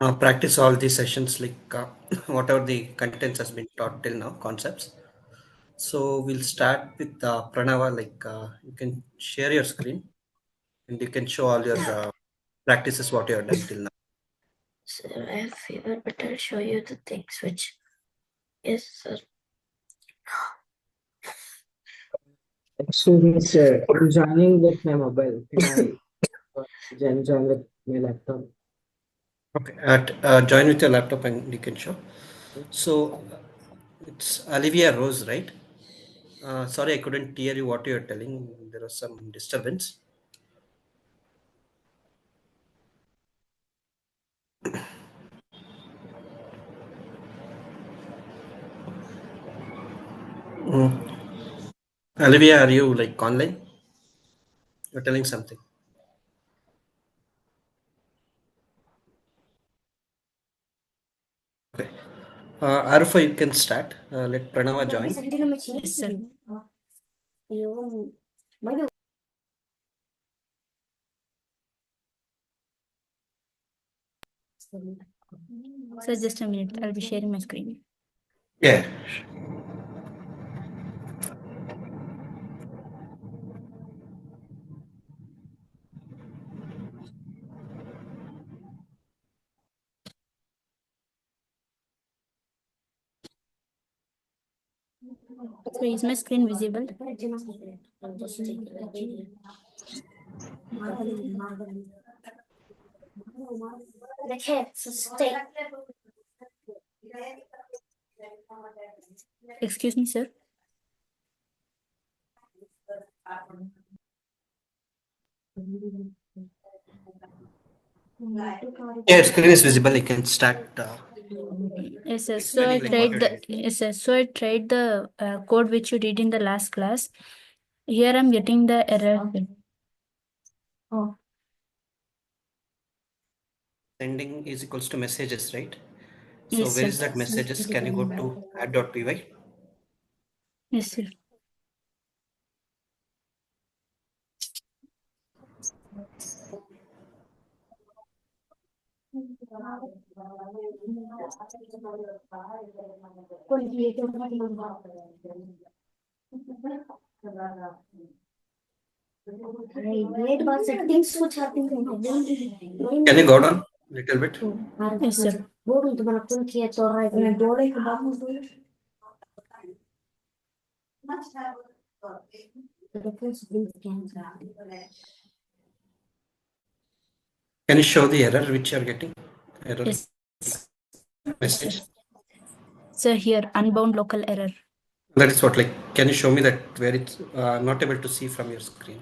Practice all these sessions like whatever the contents has been taught till now, concepts. So we'll start with Pranava. Like you can share your screen and you can show all your practices what you have done till now. So I have fever, but I'll show you the things which is Excuse me, sir. I'm joining with my mobile. Can I join with my laptop? Okay. Join with your laptop and you can show. So it's Olivia Rose, right? Sorry, I couldn't hear you what you are telling. There was some disturbance. Mm. Olivia, are you like online? You're telling something. Okay. Arfa, you can start. Let Pranava join. Yes, sir. So just a minute, I'll be sharing my screen. Yeah. So is my screen visible? Excuse me, sir. Yeah, screen is visible. You can start. Yes, sir. So I Explaining like tried what the you're doing. yes, sir. So I tried the code which you did in the last class. Here I'm getting the error. Oh. Sending is equals to messages, right? So Yes, where sir. is that messages? Can you go to add.py? Yes, sir. Can you go down little bit? Yes, sir. Can you show the error which you're getting? Error Yes. message. So here unbound local error. That is what like. Can you show me that where it's not able to see from your screen?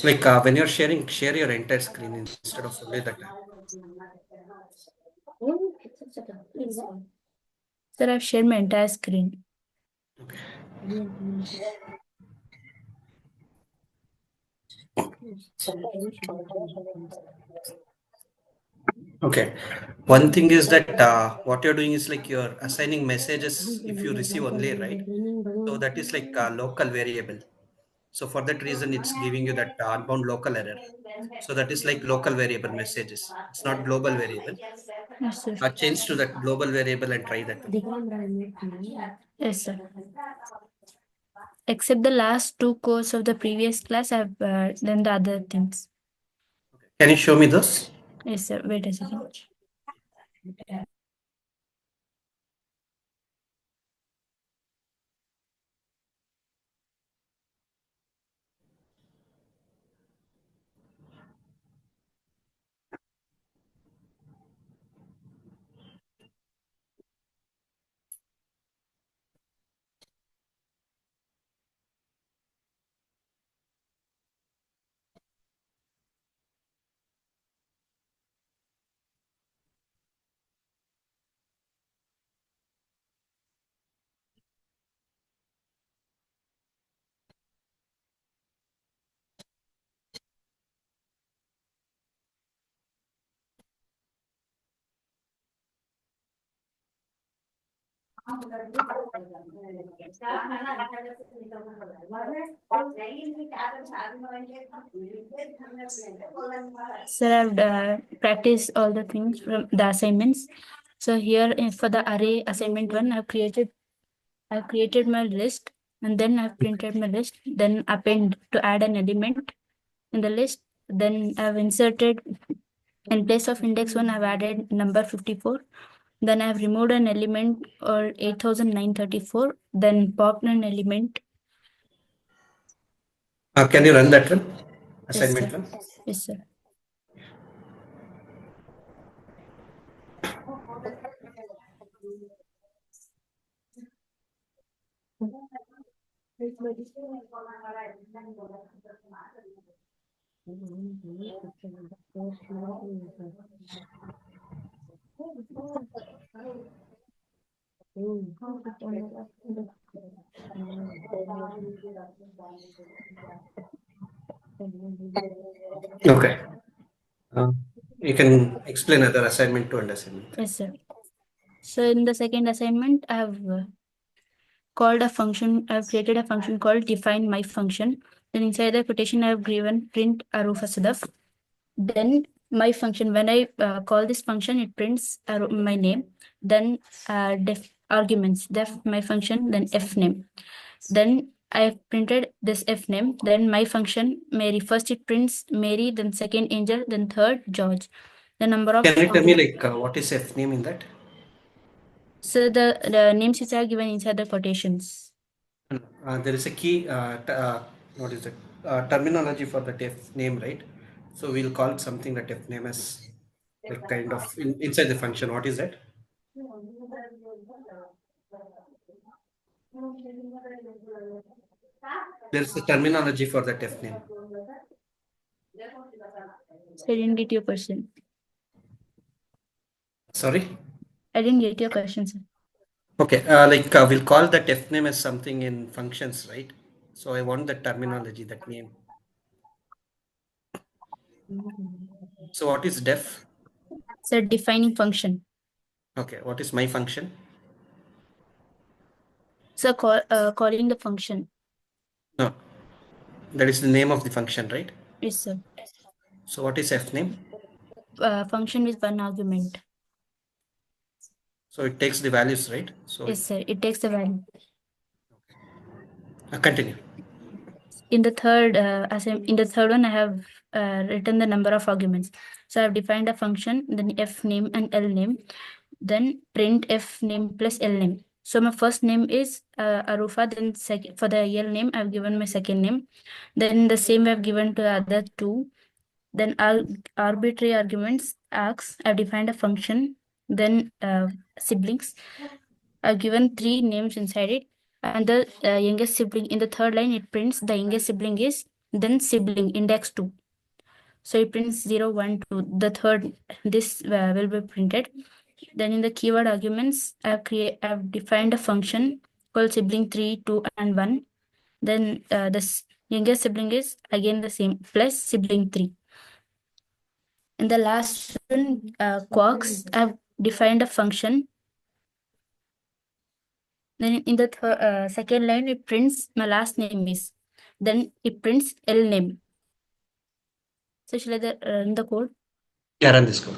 Like when you're sharing, share your entire screen instead of only that. Sir, I've shared my entire screen. Okay. One thing is that what you're doing is like you're assigning messages if you receive only, right? So that is like a local variable. So for that reason, it's giving you that unbound local error. So that is like local variable messages. It's not global variable. Yes, sir. Change to that global variable and try that one. Yes, sir. Except the last two course of the previous class, I've done the other things. Can you show me those? Yes, sir. Wait a second. Sir, I've practiced all the things from the assignments. So here for the array assignment one, I've created my list, and then I've printed my list, then append to add an element in the list. Then I've inserted in place of index 1, I've added number 54. Then I've removed an element or 8934, then popped an element. Can you run that one? Yes, Assignment sir. one? Yes, sir. Okay. You can explain other assignment 2 and assignment 3. Yes, sir. So in the second assignment, I've called a function. I've created a function called define my function. Then inside the quotation, I've given print arufasudaf. Then my function, when I call this function, it prints my name. Then def arguments, def my function, then f name. Then I printed this f name. Then my function Mary. First it prints Mary, then second Angel, then third George. The number of. Can you tell me like what is F name in that? So the names which are given inside the quotations. There is a key. What is it? Terminology for the F name, right? So we'll call something that F name as like kind of inside the function. What is that? There's a terminology for that F name. So I didn't get your question. Sorry. I didn't get your question, sir. Okay. We'll call that F name as something in functions, right? So I want the terminology, that name. So what is def? So defining function. Okay. What is my function? So calling the function. No. That is the name of the function, right? Yes, sir. So what is F name? Function with one argument. So it takes the values, right? So Yes, sir. It takes the value. Continue. In the third one, I have written the number of arguments. So I've defined a function, then f name and l name, then print f name plus l name. So my first name is Arufa. Then for the l name, I've given my second name. Then the same I've given to the other two. Then arbitrary arguments args. I've defined a function. Then siblings. I've given 3 names inside it. And the youngest sibling in the third line, it prints the youngest sibling is then sibling index 2. So it prints 0, 1, 2. The third, this will be printed. Then in the keyword arguments, I've defined a function called sibling 3, 2, and 1. Then the youngest sibling is again the same plus sibling 3. In the last one, quarks, I've defined a function. Then in the second line, it prints my last name is. Then it prints L name. So shall I run the code? Yeah, run this code.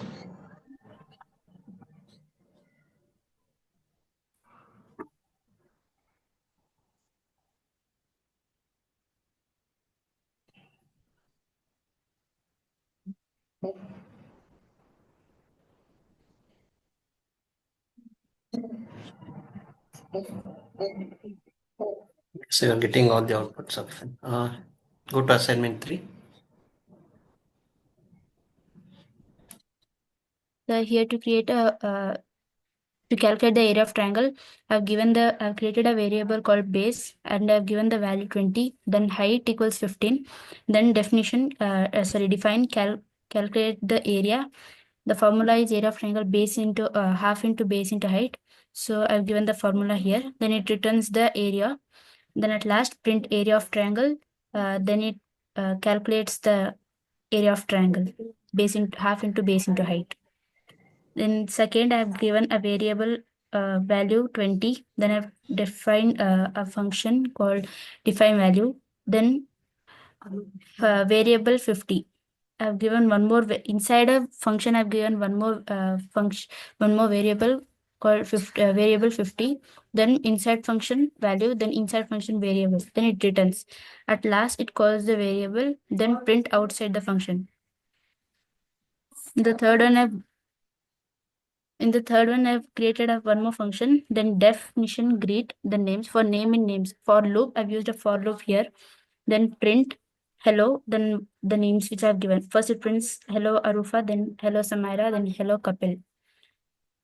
So you're getting all the outputs of it. Go to assignment 3. So here to create to calculate the area of triangle, I've created a variable called base, and I've given the value 20. Then height equals 15. Then define calculate the area. The formula is area of triangle base into half into base into height. So I've given the formula here. Then it returns the area. Then at last print area of triangle. Then it calculates the area of triangle base into half into base into height. Then second, I've given a variable value 20. Then I've defined a function called define value. Then variable 50. I've given one more inside a function. I've given one more function, one more variable called variable 50. Then inside function value, then inside function variable. Then it returns. At last, it calls the variable. Then print outside the function. The third one I've created one more function. Then definition greet the names for name in names. For loop, I've used a for loop here. Then print hello, then the names which I've given. First it prints hello Arufa, then hello Samira, then hello Kapil.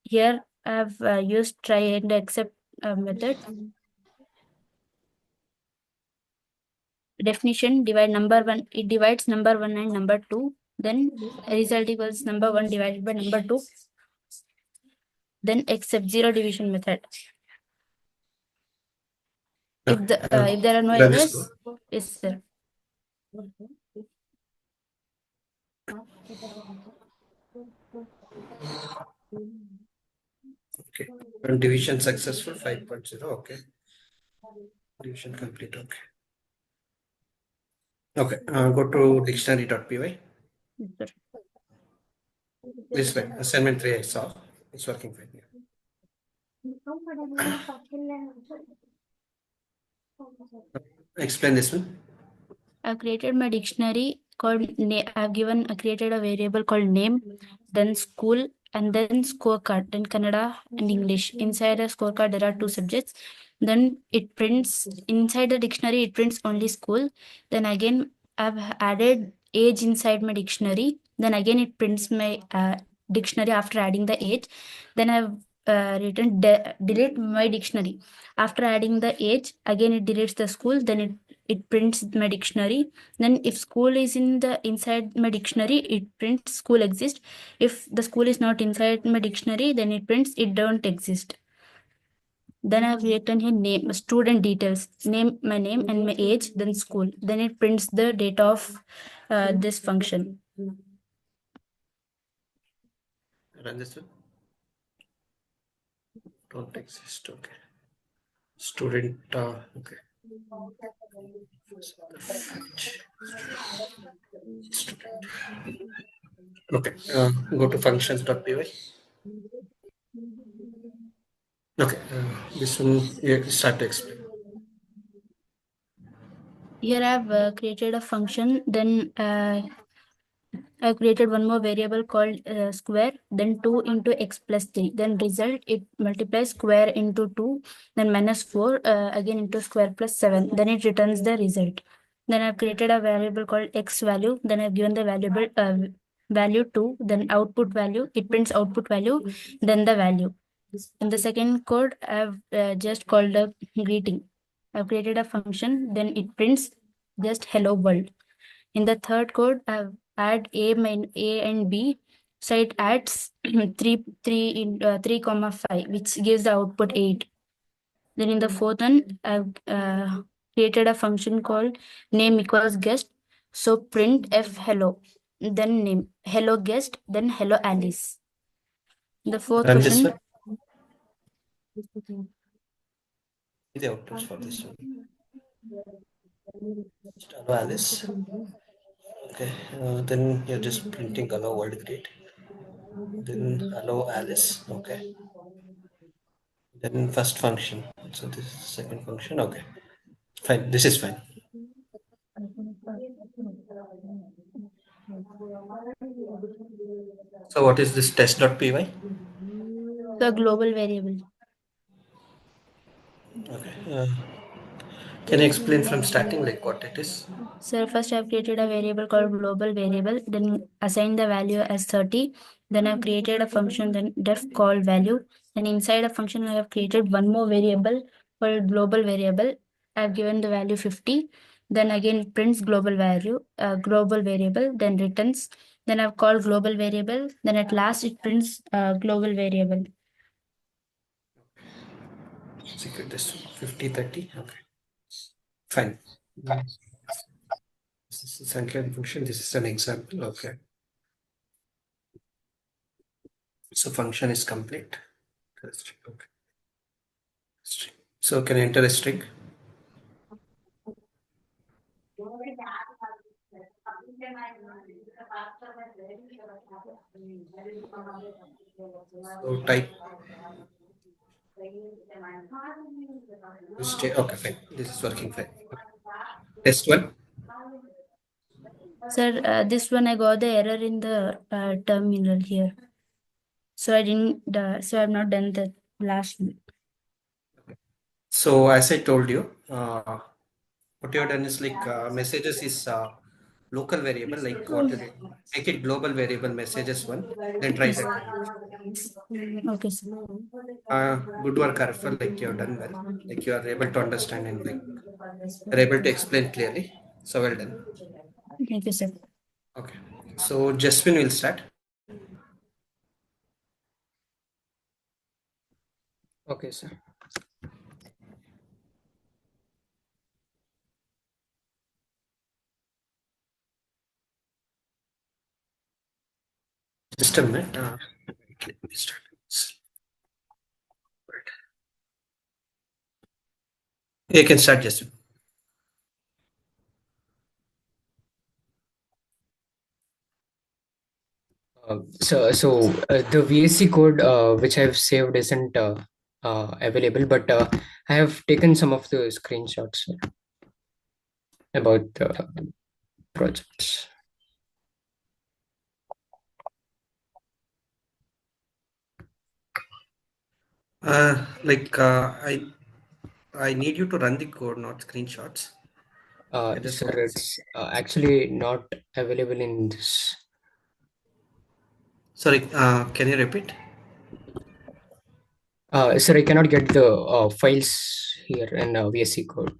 Here I've used try and accept method. Definition divide number one. It divides number one and number two. Then result equals number one divided by number two. Then accept zero division method. If there are no errors, yes sir. Okay. And division successful 5.0. Okay. Division complete. Okay. Okay. Go to dictionary.py. Yes, sir. This way. Assignment 3 I saw. It's working fine. Yeah. Explain this one. I've created my dictionary called created a variable called name, then school, and then scorecard, then Kannada and English. Inside a scorecard, there are two subjects. Then it prints inside the dictionary, it prints only school. Then again, I've added age inside my dictionary. Then again, it prints my dictionary after adding the age. Then I've written delete my dictionary. After adding the age, again it deletes the school. Then it prints my dictionary. Then if school is inside my dictionary, it prints school exists. If the school is not inside my dictionary, then it prints it don't exist. Then I've written here name, student details, my name and my age, then school. Then it prints the data of this function. Run this one. Don't exist. Okay. Student. Okay. Student. Okay. Go to functions.py. Okay. This one you start to explain. Here I've created a function. Then I've created one more variable called square, then 2 into x plus 3. Then result, it multiplies square into 2, then minus 4, again into square plus 7. Then it returns the result. Then I've created a variable called x value. Then I've given the variable value 2, then output value. It prints output value, then the value. In the second code, I've just called a greeting. I've created a function, then it prints just hello world. In the third code, I've add a and b, so it adds 3 comma 5, which gives the output 8. Then in the fourth one, I've created a function called name equals guest, so print f hello, then name hello guest, then hello Alice. The fourth Run this question. one. The outputs for this one. Hello Alice. Okay. Then you're just printing hello world great. Then hello Alice. Okay. Then first function. So this is second function. Okay. Fine. This is fine. So what is this test.py? The global variable. Okay. Can you explain from starting like what it is? So first I've created a variable called global variable, then assign the value as 30. Then I've created a function, then def call value. And inside a function, I have created one more variable called global variable. I've given the value 50. Then again it prints global value, global variable, then returns. Then I've called global variable. Then at last it prints global variable. Secret this 50, 30. Okay. Fine. This is Sankey function. This is an example. Okay. So function is complete. Okay. String. So can you enter a string? So type okay, fine. This is working fine. Okay. Test one. Sir, this one I got the error in the terminal here. So I didn't, so I've not done the last one. So as I told you, what you have done is like messages is local variable. Like what you did, make it global variable messages one. Then try that one. Okay, sir. Good work, Arfal. Like you have done well. Like you are able to understand and like you're able to explain clearly. So well done. Thank you, sir. Okay. So Jasmine will start. Okay, sir. Just a minute. Let me start. You can start, Jasmine. The VSC code which I've saved isn't available, but I have taken some of the screenshots about the projects. Like I need you to run the code, not screenshots. I just Sir, want to see. it's actually not available in this. Sorry, can you repeat? Sir, I cannot get the files here in VSC code.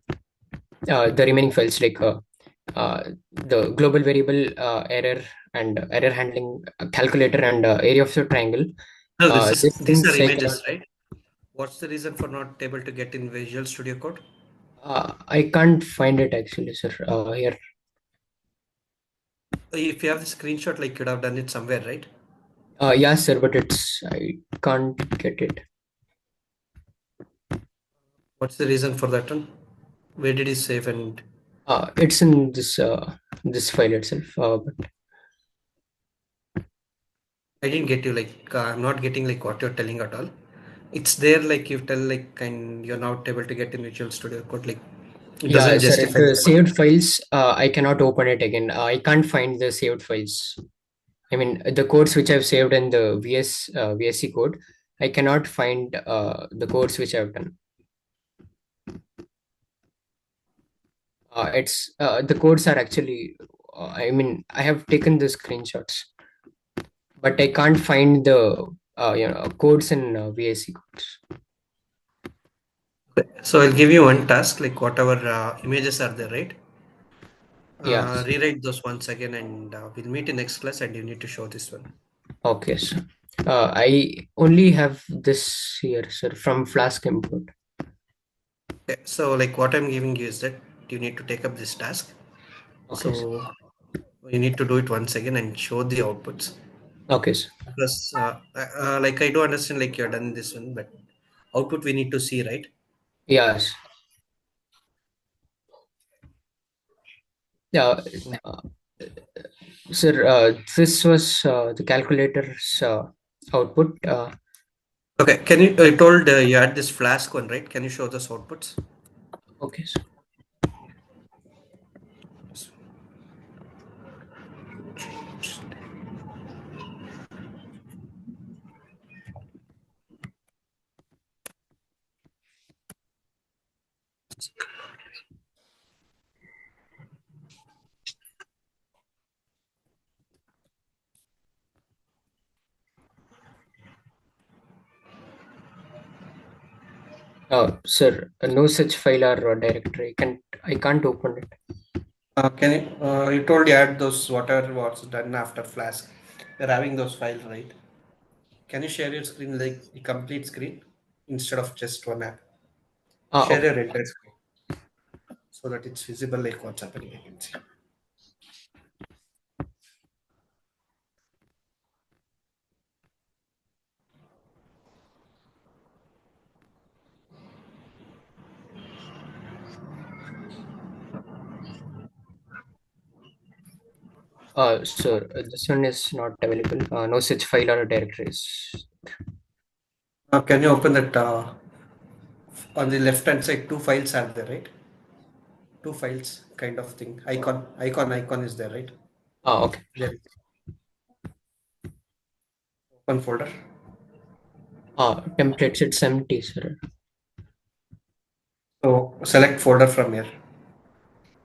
The remaining files like the global variable error and error handling calculator and area of the triangle. No, These these are things I cannot. images, right? What's the reason for not able to get in Visual Studio Code? I can't find it actually, sir. Here. If you have the screenshot, like you could have done it somewhere, right? Yeah, sir, but I can't get it. What's the reason for that one? Where did he save and It's in this file itself. But I didn't get you. Like I'm not getting like what you're telling at all. It's there, like you tell, like, and you're not able to get in Visual Studio Code. Like it yeah, doesn't sir, justify the the saved files. I cannot open it again. I can't find the saved files. I mean, the codes which I've saved in the VSC code, I cannot find the codes which I've done. It's the codes are actually. I mean, I have taken the screenshots, but I can't find the codes in VSC codes. So I'll give you one task, like whatever images are there, right? Yeah. Rewrite those once again, and we'll meet in next class. And you need to show this one. Okay, sir. I only have this here, sir, from Flask import. Okay, so like what I'm giving you is that you need to take up this task. Okay, sir. So you need to do it once again and show the outputs. Okay, sir. Because like I do understand like you're done this one, but output we need to see, right? Yes. Yeah, uh, sir. This was the calculator's output. Okay, can you? I told you had this Flask one, right? Can you show those outputs? Okay, sir. Sir, no such file or directory. I can't open it. Can you? You told you had those whatever was done after Flask. You're having those files, right? Can you share your screen like the complete screen instead of just one app? Share Okay. your entire screen so that it's visible like what's happening. I can see. Sir, this one is not available. No such file or directories. Can you open that on the left hand side? Two files are there, right? Two files kind of thing. Icon is there, right? Okay. There. Open folder. Templates, it's empty, sir. So select folder from here.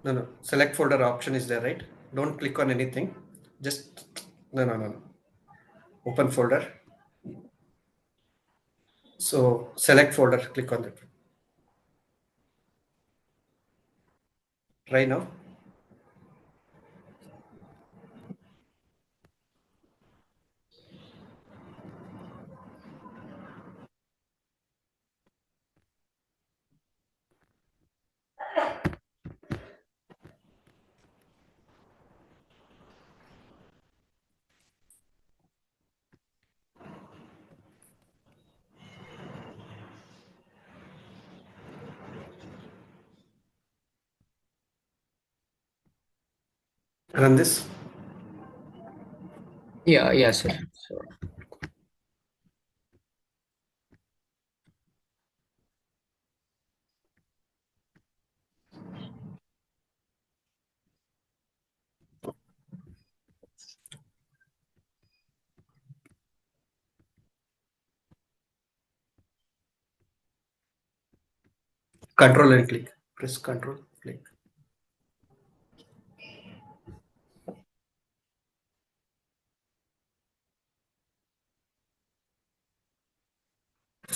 No. Select folder option is there, right? Don't click on anything. Just no. Open folder. So select folder. Click on that. Try now. Run this. Yeah, sir. So, Control and click. Press control. Click.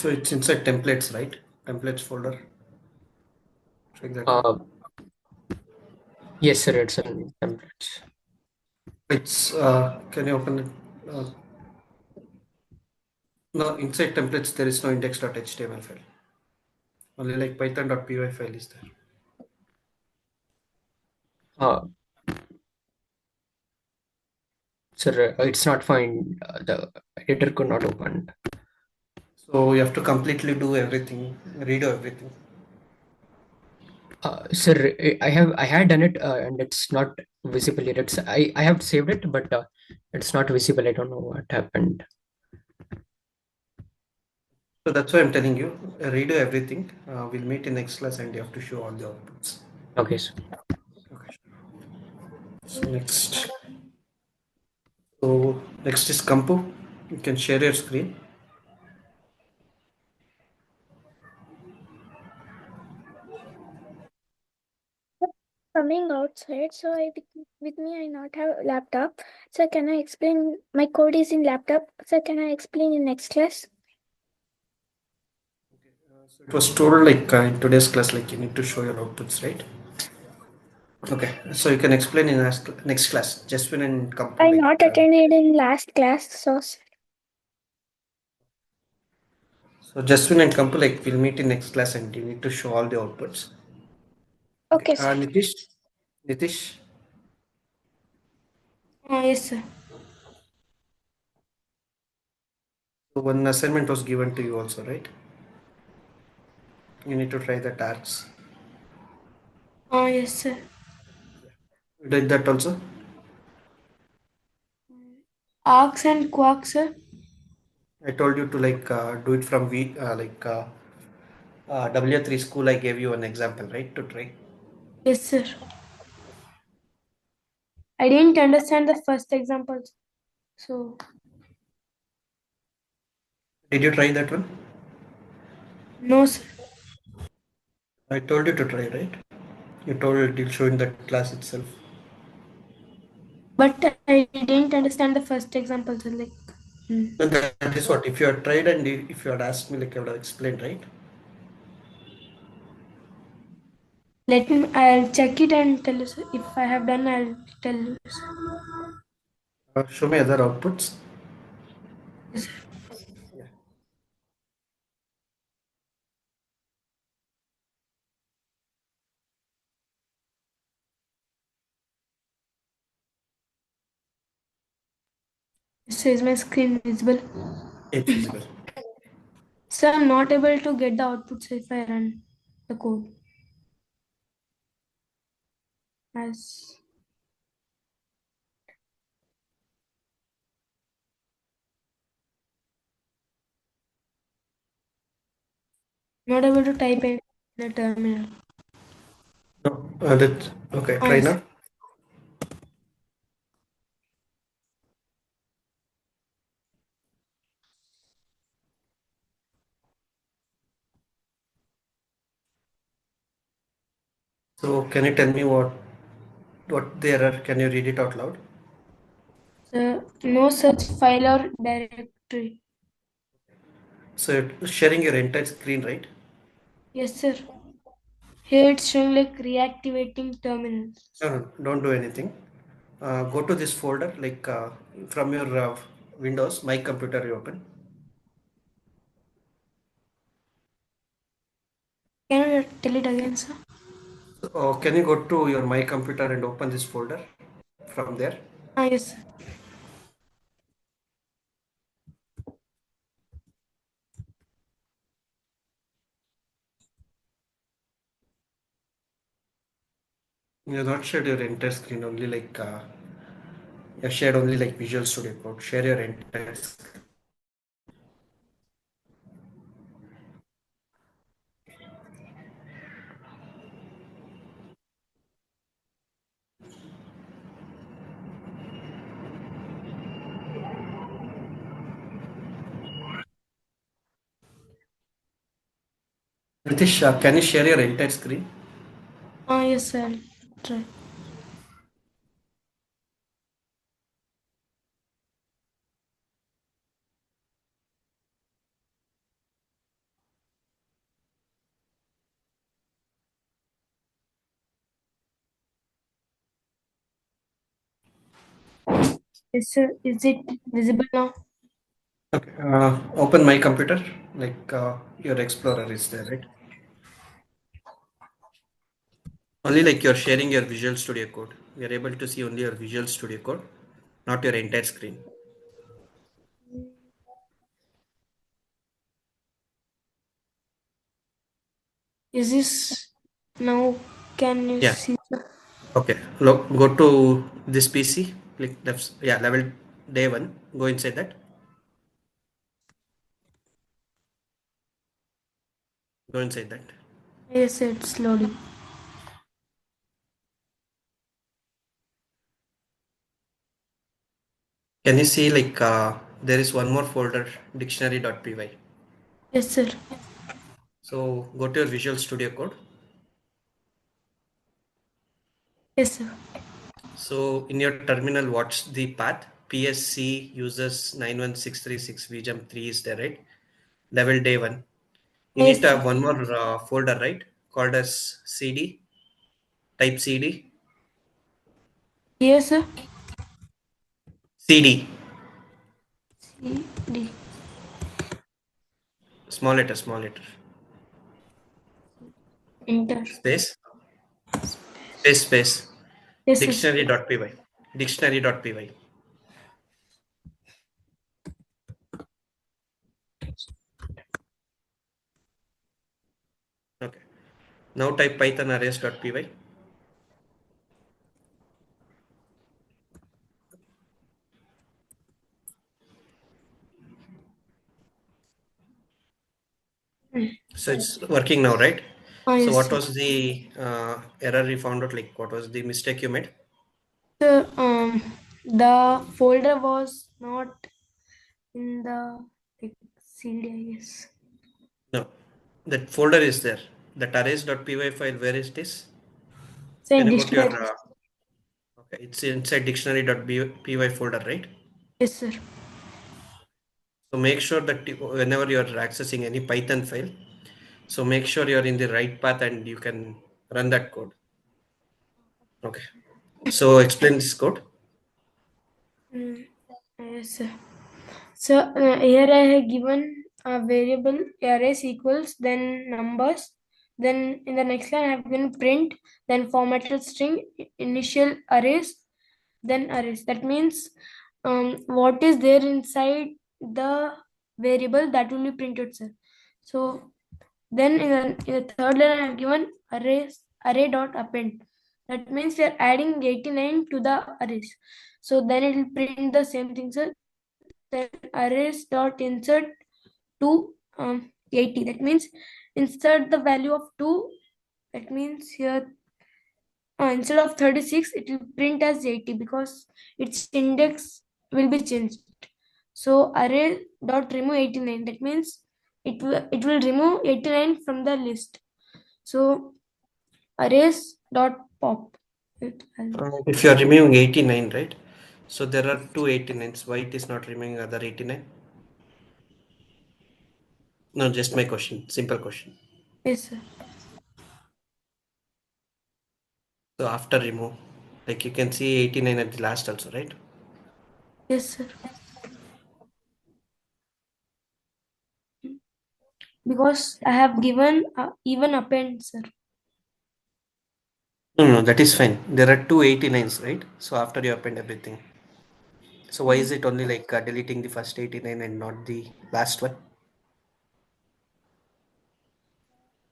So it's inside templates, right? Templates folder. Check that one. uh, yes, sir, it's in templates. It's can you open it? No, inside templates there is no index.html file. Only like python.py file is there. Uh, Sir, it's not fine. The editor could not open. So you have to completely do everything, redo everything. Sir, I had done it and it's not visible yet. I have saved it, but it's not visible. I don't know what happened. So that's why I'm telling you, redo everything. We'll meet in next class and you have to show all the outputs. Okay, sir. Okay. So next is Kampu. You can share your screen. Coming outside, so with me I not have laptop. So can I explain? My code is in laptop. So can I explain in next class? So it was told like in today's class, like you need to show your outputs, right? Okay. So you can explain in next class. Jasmine and Kampu, I like. not attended in last class, So Jasmine and Kampu, like we'll meet in next class and you need to show all the outputs. Okay. okay, sir. Nitish. Yes, sir. So one assignment was given to you also, right? You need to try the tasks. Yes, sir. You did that also? Arcs and quarks, sir. I told you to like do it from W3 school. I gave you an example, right? To try. Yes, sir. I didn't understand the first example, so Did you try that one? no, sir. I told you to try, right? You told you'll show in that class itself. But I didn't understand the first example, sir. Like, And that is what, if you had tried and if you had asked me, like I would have explained, right? let me. I'll check it and tell you, sir. If I have done, I'll tell you, sir. Show me other outputs. Yes, sir. Yeah. It says my screen visible. It's visible. So I'm not able to get the outputs if I run the code as Not able to type in the terminal. No, okay. Try Yes. now. So can you tell me what the error? Can you read it out loud? So no such file or directory. So you're sharing your entire screen, right? Yes, sir. Here it's showing like reactivating terminal. No, no, don't do anything. Go to this folder, like from your Windows, My Computer you open. Can you tell it again, sir? Can you go to your My Computer and open this folder from there? Yes, sir. You not shared your entire screen, only like you shared only like Visual Studio Code. Share your entire screen. Nitish, can you share your entire screen? Yes, sir. I'll try. Yes, sir. Is it visible now? Okay. Open My Computer, like your Explorer is there, right? Only like you're sharing your Visual Studio Code. You're able to see only your Visual Studio Code, not your entire screen. Is this now? Can you Yeah. see? Okay. Look, go to this PC. Click left. Yeah, level day one. Go inside that. Go inside that. Yes, sir. It's loading. Can you see like there is one more folder, dictionary.py. Yes, sir. So go to your Visual Studio Code. Yes, sir. So in your terminal, watch the path. PSC users 91636 WeJump 3 is there, right? Level day one. You need Yes, to sir. have one more folder, right? Called as CD. Type CD. Yes, sir. CD. CD. Small letter, small letter. Enter. Space. Space. Yes, sir. Dictionary.py. Dictionary.py. Okay. Now type python arrays.py. So it's working now, right? So Yes, what sir. was the error you found out? Like what was the mistake you made? So, the folder was not in the like, CD, I guess. No, that folder is there. That arrays.py file, where is this? Say Can you go to your, dictionary. okay, it's inside dictionary.py folder, right? Yes, sir. So make sure that whenever you are accessing any Python file, so make sure you're in the right path and you can run that code. Okay. So explain this code. Yes, sir. So here I have given a variable arrays equals then numbers. Then in the next line I have given print, then formatted string, initial arrays, then arrays. That means what is there inside the variable that will be printed, sir. So then in the third line I have given array dot append. That means we are adding 89 to the arrays. So then it will print the same thing, sir. Then arrays dot insert to 80. That means insert the value of 2. That means here instead of 36 it will print as 80 because its index will be changed. So array dot remove 89. That means it will remove 89 from the list. So arrays dot pop. If you are removing 89, right? So there are two 89s. Why it is not removing other 89? No, just my question. Simple question. Yes, sir. So after remove, like you can see 89 at the last also, right? Yes, sir. Because I have given even append, sir. No, that is fine. There are two 89s, right? So after you append everything. So why is it only like deleting the first 89 and not the last one?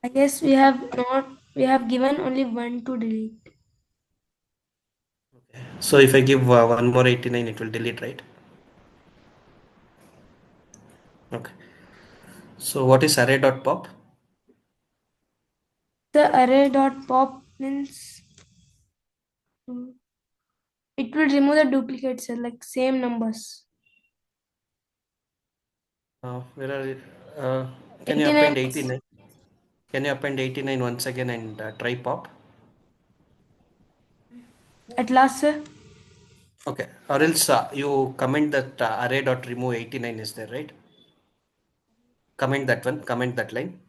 I guess we have given only one to delete. So if I give one more 89, it will delete, right? Okay. So what is array.pop? The array dot pop means it will remove the duplicates, sir, like same numbers. Where are it? Can you 89 append 89? Can you append 89 once again and try pop? at last, sir. Okay. Or else you comment that array.remove 89 is there, right? Comment that one. Comment that line.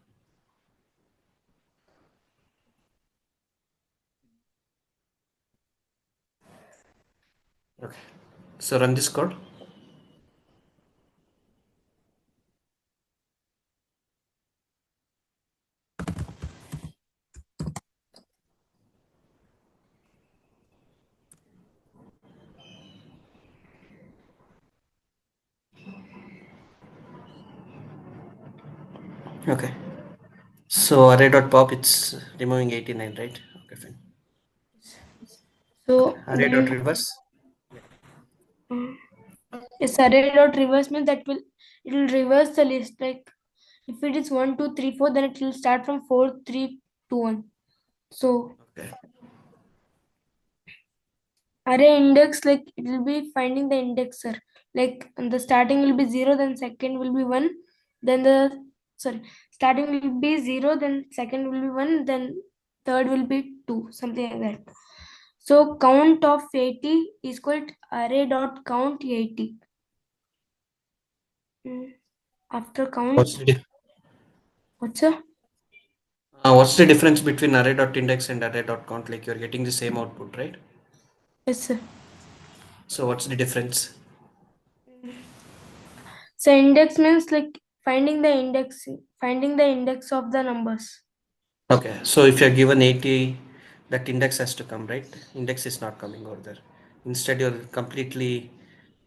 Okay. So run this code. Okay. So array.pop, it's removing 89, right? Okay, fine. So then Array.reverse. yes, array dot reverse means that it will reverse the list. Like if it is 1, 2, 3, 4, then it will start from 4, 3, 2, 1. So Okay. array index, like it will be finding the indexer. Like the starting will be 0, then second will be 1, then starting will be 0, then second will be 1, then third will be 2, something like that. So count of 80 is called array dot count 80. After What's count, the, what's up? what's the difference between array.index and array.count? Like you're getting the same output, right? Yes, sir. So what's the difference? So index means like finding the index of the numbers. Okay. So if you're given 80, that index has to come, right? Index is not coming over there. Instead, you're completely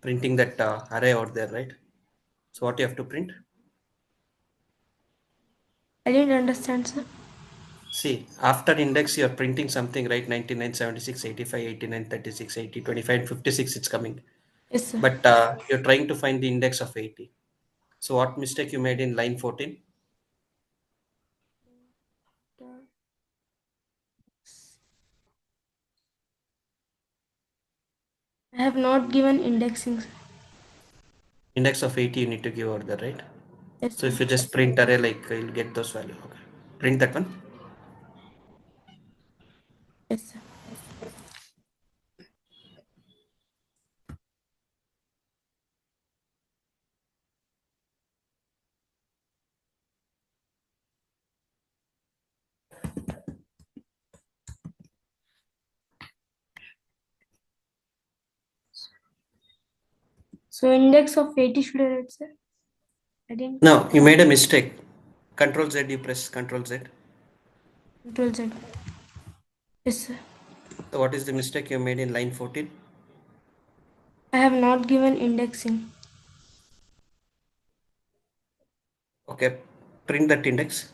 printing that array out there, right? So what you have to print? I didn't understand, sir. See, after index, you're printing something, right? 99, 76, 85, 89, 36, 80, 25, and 56, it's coming. Yes, sir. But you're trying to find the index of 80. So what mistake you made in line 14? I have not given indexing, sir. Index of 80 you need to give over there, right? Yes, So sir. if you just print array, like you'll get those values. Okay. Print that one. Yes, sir. So index of 80 should I write, sir? I didn't. No, you made a mistake. Control Z, you press Control Z. Control Z. Yes, sir. So what is the mistake you made in line 14? I have not given indexing. Okay, print that index,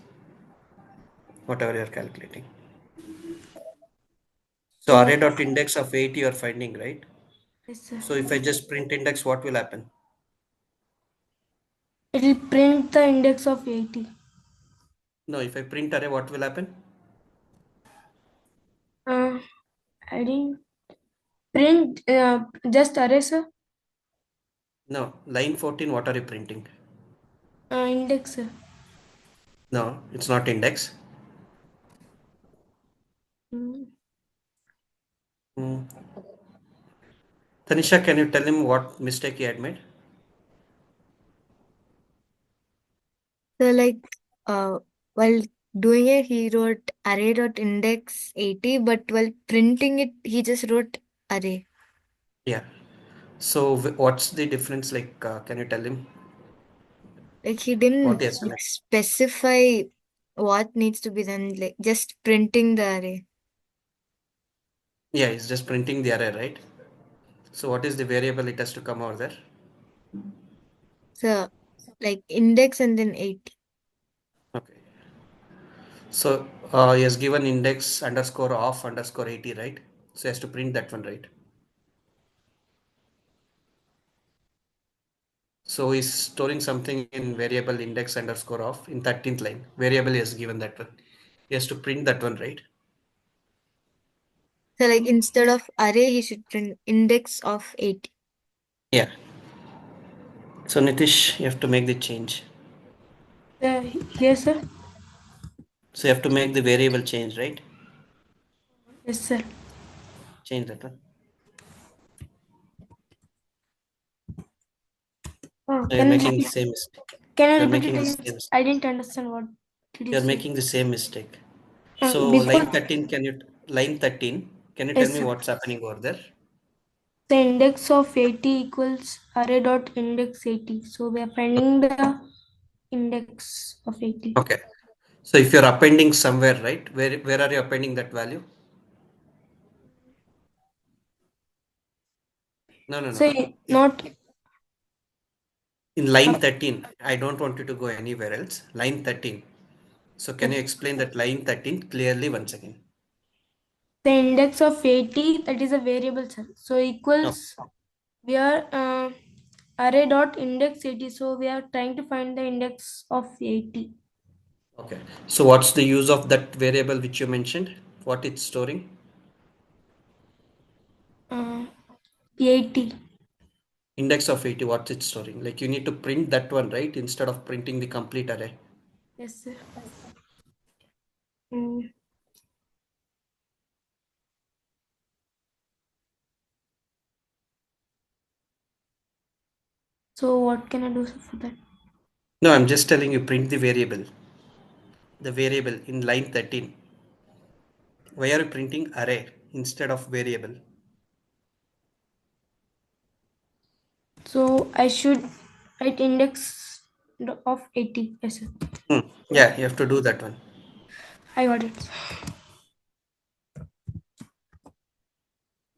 whatever you're calculating. So So array.index of 80 you're finding, right? yes, sir. So if I just print index, what will happen? It will print the index of 80. No, if I print array, what will happen? I didn't print just array, sir. No, line 14, what are you printing? Index, sir. No, it's not index. Mm. Hmm. Tanisha, can you tell him what mistake he had made? So while doing it, he wrote array.index80, but while printing it, he just wrote array. Yeah. So what's the difference? Like, can you tell him Like he what didn't he has to make? specify what needs to be done, like just printing the array. Yeah, he's just printing the array, right? So what is the variable it has to come over there? So like index and then 80. Okay. So he has given index underscore off underscore 80, right? So he has to print that one, right? So he's storing something in variable index underscore off in 13th line. Variable he has given that one. He has to print that one, right? So like instead of array, he should print index of 80. Yeah. So Nitish, you have to make the change. Yes, sir. So you have to make the variable change, right? Yes, sir. Change that one. So you're Can making the same mistake. can you You're repeat making it the again? same mistake. I didn't understand what did you You're say. making the same mistake. So Because line 13, line 13, can you tell yes, me sir. what's happening over there? The index of 80 equals array dot index 80. So we are finding the index of 80. Okay. So if you're appending somewhere, right? Where are you appending that value? No, no, no. Say If not in line 13, I don't want you to go anywhere else. Line 13. So can you explain that line 13 clearly once again? the index of 80, that is a variable, sir. So No. equals we are array dot index 80. So we are trying to find the index of 80. Okay. So what's the use of that variable which you mentioned? What it's storing? 80. Index of 80, what's it storing? Like you need to print that one, right? Instead of printing the complete array. Yes, sir. Mm. So what can I do for that? No, I'm just telling you print the variable. The variable in line 13. Why are you printing array instead of variable? So I should write index of 80. Yes, sir. Yeah, you have to do that one. I got it.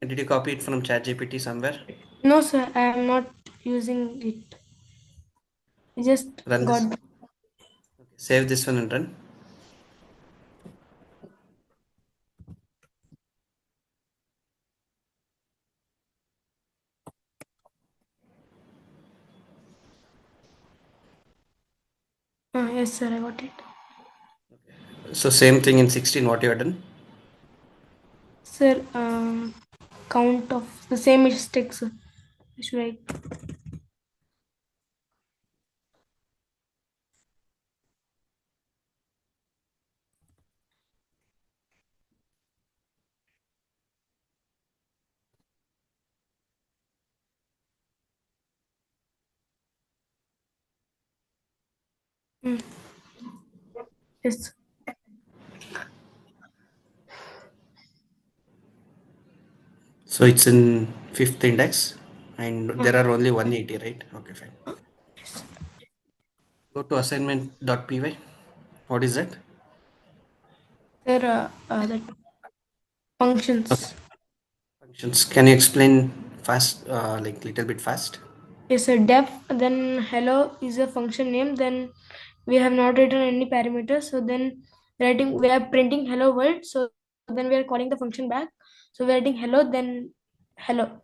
Did you copy it from ChatGPT somewhere? No, sir, I am not using it. I just Run this. got. Save this one and run. Yes, sir, I got it. So same thing in 16, what you have done? Sir, count of the same mistakes. Sir. Should I? Mm. Yes. So it's in fifth index and there are only 180, right? Okay, fine. Go to assignment.py. What is that? Sir, the Okay. functions. Functions. Can you explain fast, like little bit fast? Yes, sir. Def. Then hello is a function name. Then we have not written any parameters. So then we are printing hello world. So then we are calling the function back. So we are writing hello. Then hello.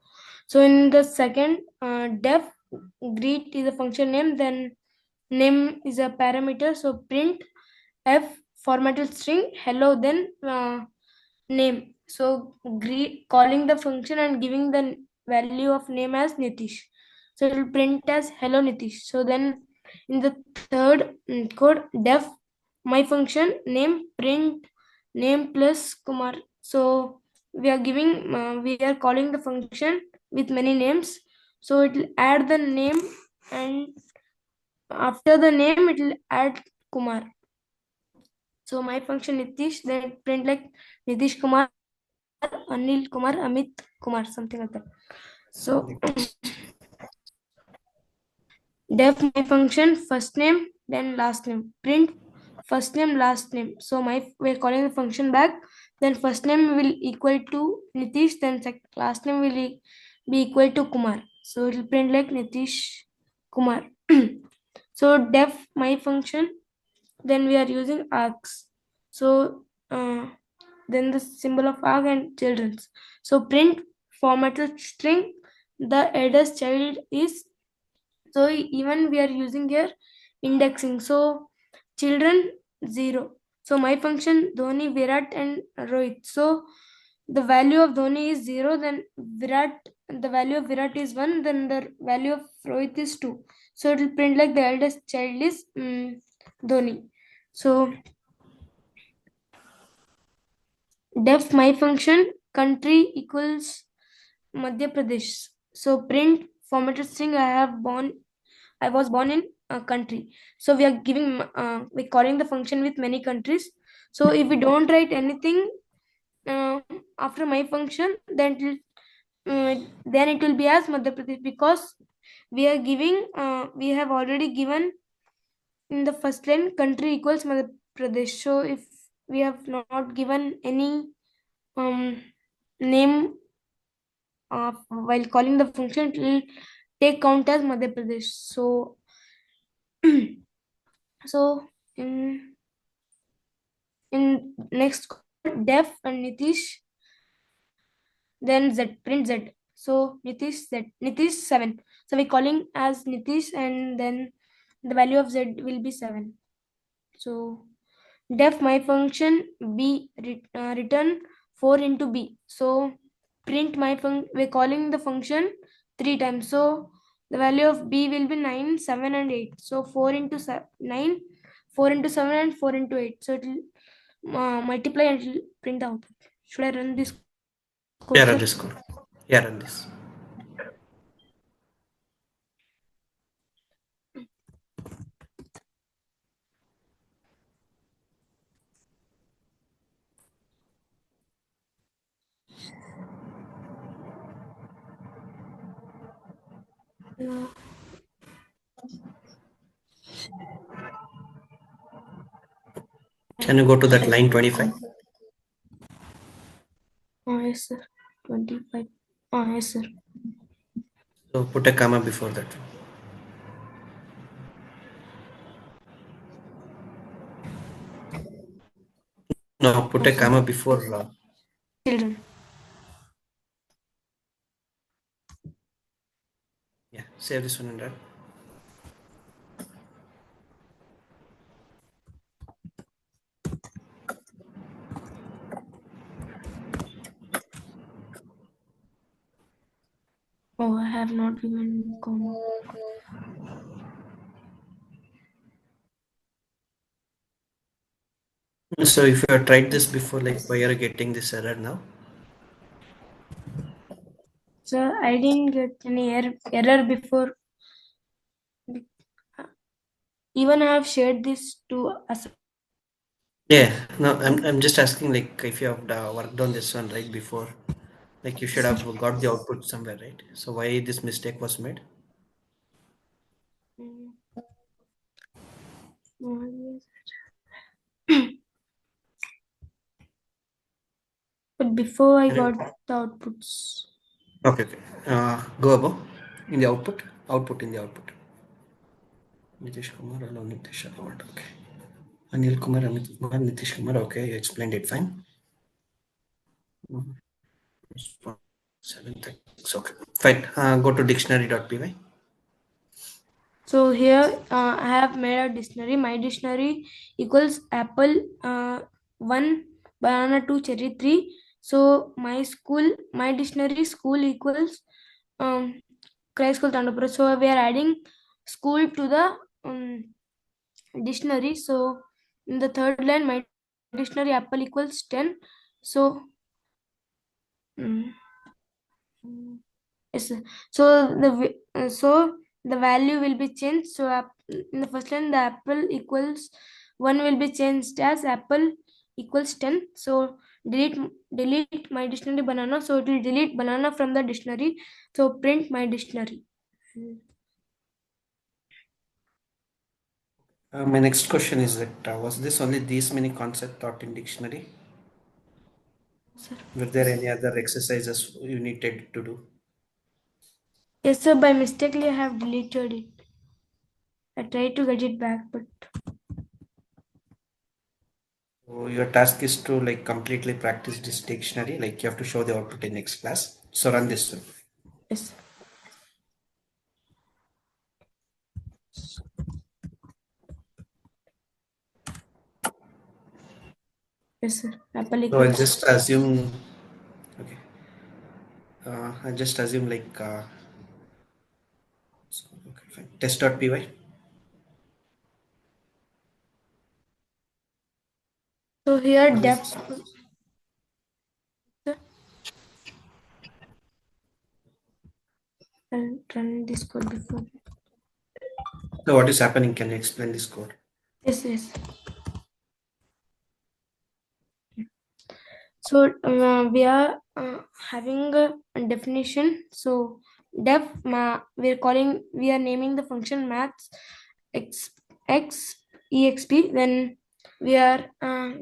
So in the second def greet is a function name. Then name is a parameter. So print F formatted string hello, then name. So calling the function and giving the value of name as Nitish. So it will print as hello Nitish. So then in the third code, def my function name print name plus Kumar. So we are calling the function with many names. So it will add the name, and after the name it will add Kumar. So my function Nitish, then print like Nitish Kumar, Anil Kumar, Amit Kumar, something like that. So def my function first name, then last name. Print first name, last name. So we're calling the function back. Then first name will equal to Nitish, then last name will be equal to Kumar. So it will print like Nitish Kumar. So def my function, then we are using args. So then the symbol of arg and children's. So print formatted string, the address child is, so even we are using here indexing. So children 0. So my function Dhoni, Virat and Rohit. So the value of Dhoni is 0, then the value of Virat is 1, then the value of Rohit is 2. So it will print like the eldest child is Dhoni. So def my function country equals Madhya Pradesh. So print formatted string I was born in a country. So we are we're calling the function with many countries. So if we don't write anything after my function, then it will be as Madhya Pradesh, because we have already given in the first line country equals Madhya Pradesh. So if we have not given any name while calling the function, it will take count as Madhya Pradesh. So so in next code, def and Nitish, then Z, print Z. So Nitish Z, Nitish 7. So we're calling as Nitish, and then the value of Z will be 7. So def my function B return 4 into B. So print my function, we're calling the function 3 times. So the value of B will be 9, 7 and 8. So 4 into 9, 4 into 7 and 4 into 8. So it will multiply and it will print out. Should I run this code, Yeah, sir? run this code. Yeah, run this. Can you go to that line 25? Yes, sir. 25. Yes, sir. So put a comma before that. No, put a comma before. Children. Yeah, save this one and run. Oh, I have not given comma. So if you have tried this before, like why are you getting this error now? Sir, I didn't get any error before. Even I have shared this to us. Yeah, no, I'm just asking like if you have worked on this one right before, like you should have got the output somewhere, right? So why this mistake was made? But before I Can you- got the outputs. Okay, okay. Go above in the output. Output in the output. Nitish Kumar, hello Nitish Kumar. Okay. Anil Kumar, Amit Kumar, Nitish Kumar. Okay, you explained it fine. 736. Okay, fine. Go to dictionary.py. So here I have made a dictionary. My dictionary equals apple 1, banana 2, cherry 3. So my dictionary school equals Cry School Tandapura. So we are adding school to the dictionary. So in the third line, my dictionary apple equals 10. So yes, sir. So the value will be changed. So in the first line, the apple equals 1 will be changed as apple equals 10. So delete my dictionary banana. So it will delete banana from the dictionary. So print my dictionary. My next question is that was this only these many concepts taught in dictionary? Sir. Were there any other exercises you needed to do? Yes, sir. By mistakenly, I have deleted it. I tried to get it back, but So your task is to like completely practice this dictionary. Like you have to show the output in next class. So run this one. yes. Yes, sir. Apple So I'll equals. just assume. Okay. I'll just assume like. Okay, fine. Test.py. So here What is depth. this? I'll run this code before. So what is happening? Can you explain this code? Yes, yes. So we are having a definition. So we are naming the function maths x x exp. Then we are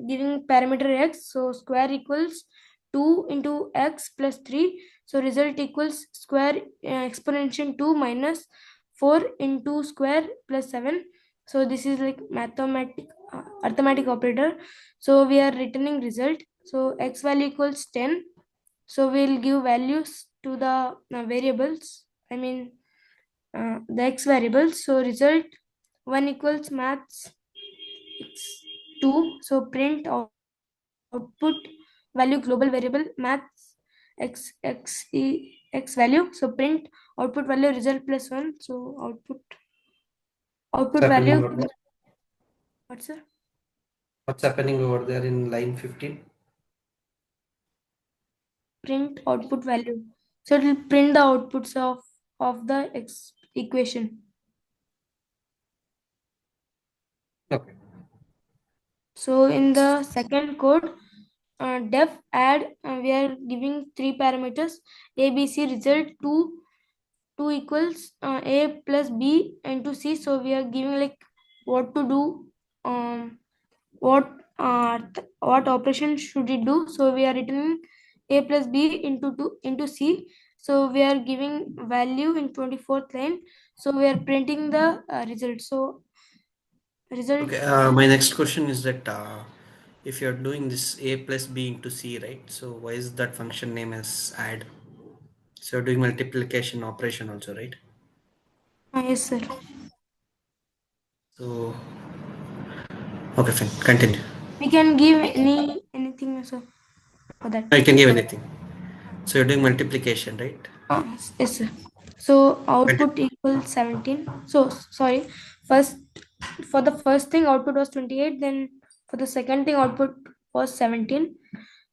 giving parameter x. So square equals 2 into x plus 3. So result equals square exponential 2 minus 4 into square plus 7. So this is like arithmetic operator. So we are returning result. So x value equals 10. So we'll give values to the variables. I mean the x variables. So result 1 equals maths x 2. So print output value global variable maths x value. So print output value result plus 1. So What's output happening value. over there? What's sir? What's happening over there in line 15? Print output value. So it will print the outputs of the equation. Okay. So in the second code, def add, we are giving 3 parameters. A, B, C result 2 equals A plus B into C. So we are giving like what to do, what what operation should it do. So we are returning A plus B into 2 into C. So we are giving value in 24th line. So we are printing the result. So result. Okay. My next question is that if you're doing this a plus b into c, right? So why is that function name as add? So you're doing multiplication operation also, right? Yes, sir. So okay, fine. Continue. We can give anything, sir, for that. You can give anything. So you're doing multiplication, right? Yes, sir. So Continue. output equals 17. So sorry, first for the first thing output was 28. Then for the second thing output was 17.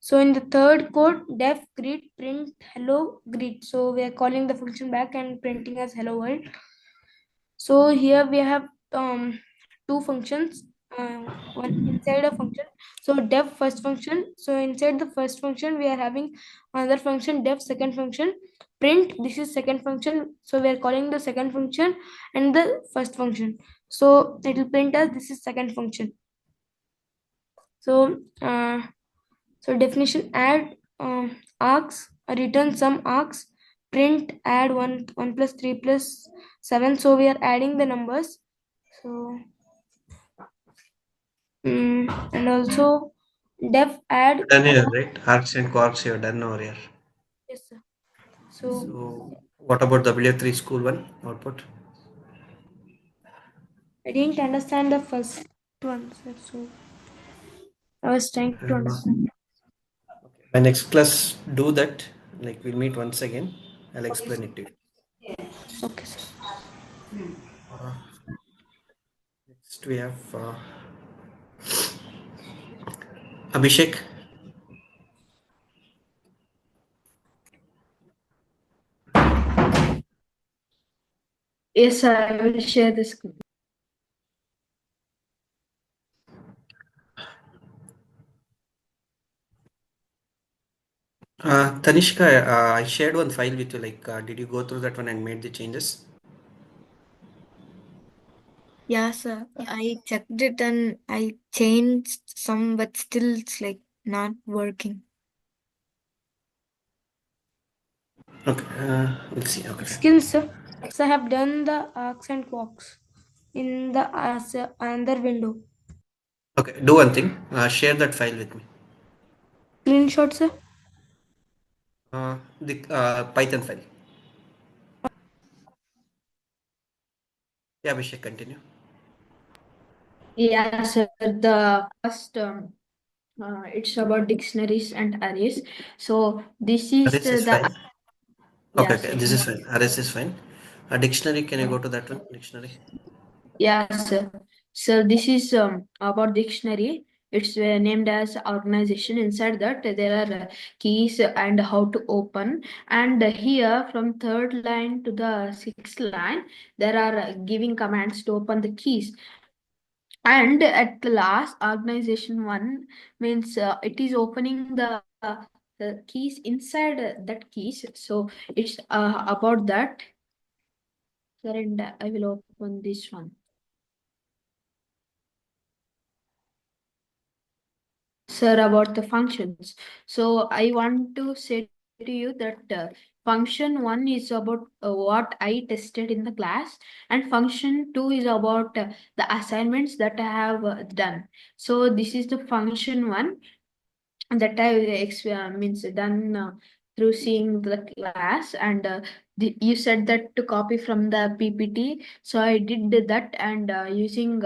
So in the third code, def greet print hello greet. So we are calling the function back and printing as hello world. So here we have two functions, one inside a function. So def first function. So inside the first function, we are having another function, def second function. Print, this is second function. So we are calling the second function and the first function. So it will print as this is second function. So definition add args, return some args, print add 1 plus 3 plus 7. So we are adding the numbers. So and also def add. You're done here, right? Arcs and quarks you're done over here. Yes, sir. So So what about W3 school one output? I didn't understand the first one, sir, so I was trying to understand. My next class, do that. Like we'll meet once again. I'll explain it to you. Okay, sir. Uh, Next we have Abhishek. Yes, I will share the screen. Tanishka, I shared one file with you. Like, did you go through that one and made the changes? Yeah, sir. I checked it and I changed some, but still it's like not working. Okay, we'll see. Okay, fine. Skills, sir. So I have done the arcs and quarks in the another window. Okay, do one thing. Share that file with me. Screenshot, sir. The Python file. Yeah, Abhishek, continue. Yeah, sir. The first, it's about dictionaries and arrays. So this is Arrays is the fine. Okay, yeah, okay, sir. this is fine. Arrays is fine. A dictionary, can you go to that one? Dictionary. Yeah, sir. So this is about dictionary. It's named as organization. Inside that there are keys and how to open. And here from third line to the sixth line, there are giving commands to open the keys. And at the last, organization one means it is opening the keys inside that keys. So it's about that. Sir, and I will open this one. Sir, about the functions. So I want to say to you that function one is about what I tested in the class, and function two is about the assignments that I have done. So this is the function one that I means done through seeing the class, and you said that to copy from the PPT. So I did that, and using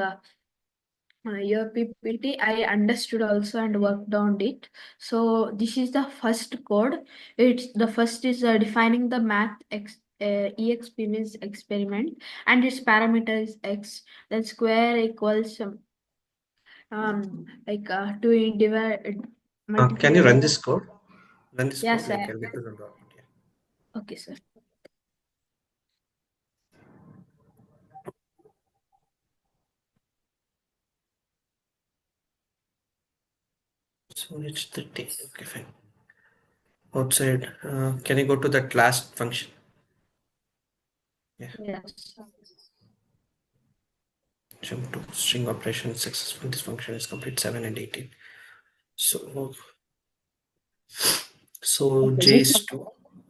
your PPT, I understood also and worked on it. So this is the first code. It's the first is defining the math exp means experiment, and its parameter is x. Then square equals like to divide Can you multiply. run this code? Run this code, Yes, like I'll get to the output. Yeah. okay, sir. So it's the T. Okay, fine. Outside, can you go to that last function? Yeah. Yes. Jump to string operation successful. This function is complete 7 and 18. So, J is 2.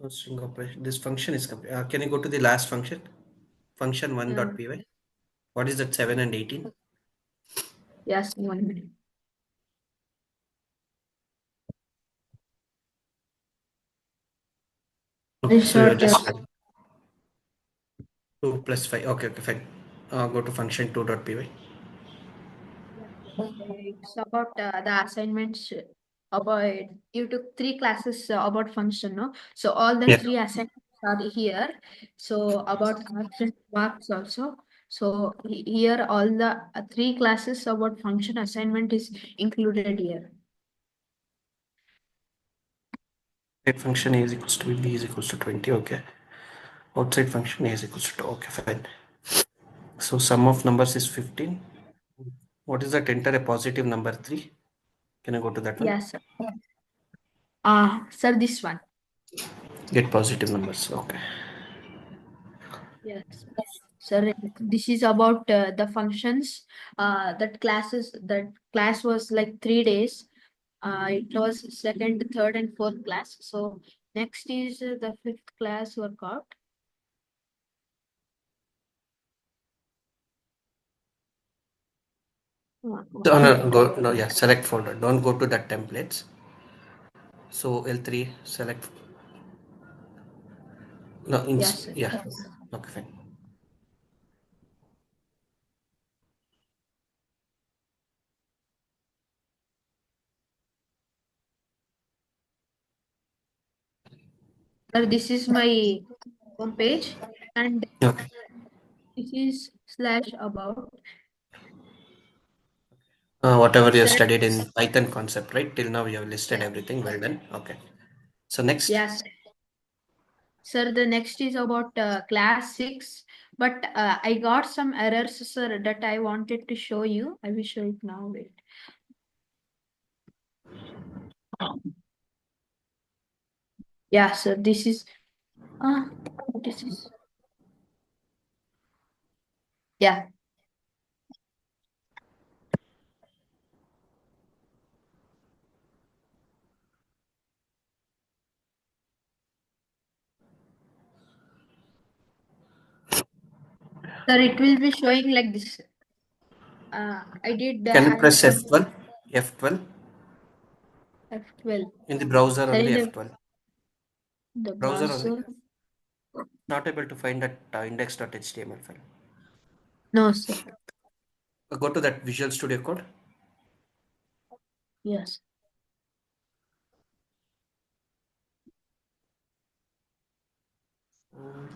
String operation. This function is complete. Can you go to the last function? Function 1.py. What is that 7 and 18? Yes, 1 minute. Okay, so you're Short, just 2 plus 5. Okay, okay, fine. Go to function 2.py. it's about the assignments about you took 3 classes about function, no? So all the Yeah. 3 assignments are here. So about function marks also. So here all the 3 classes about function assignment is included here. Inside function A is equals to B is equals to 20. Okay. Outside function A is equals to 2. Okay, fine. So sum of numbers is 15. What is that? Enter a positive number 3. Can I go to that one? Yes, sir. Sir, this one. Get positive numbers. Okay. Yes. Sir, this is about the functions. That class was like 3 days. It was second, third, and fourth class. So next is the fifth class workout. No, yeah, select folder. Don't go to that templates. So L3, select. No, Yes, sir. yeah. Okay, fine. Sir, this is my home page, and Okay. this is slash about. Whatever you Sir, studied in Python concept, right? Till now you have listed yeah. everything. Well done. Okay. So next. Yes. Sir, the next is about class 6, but I got some errors, sir, that I wanted to show you. I will show it now. Wait. Yeah, sir, this is, this is, yeah. Sir, it will be showing like this. I did Can you have press some F12? F12 F12. in the browser Sir, only in F12. the Browser only. browser. Not able to find that index.html file. No, sir. Go to that Visual Studio Code. Yes.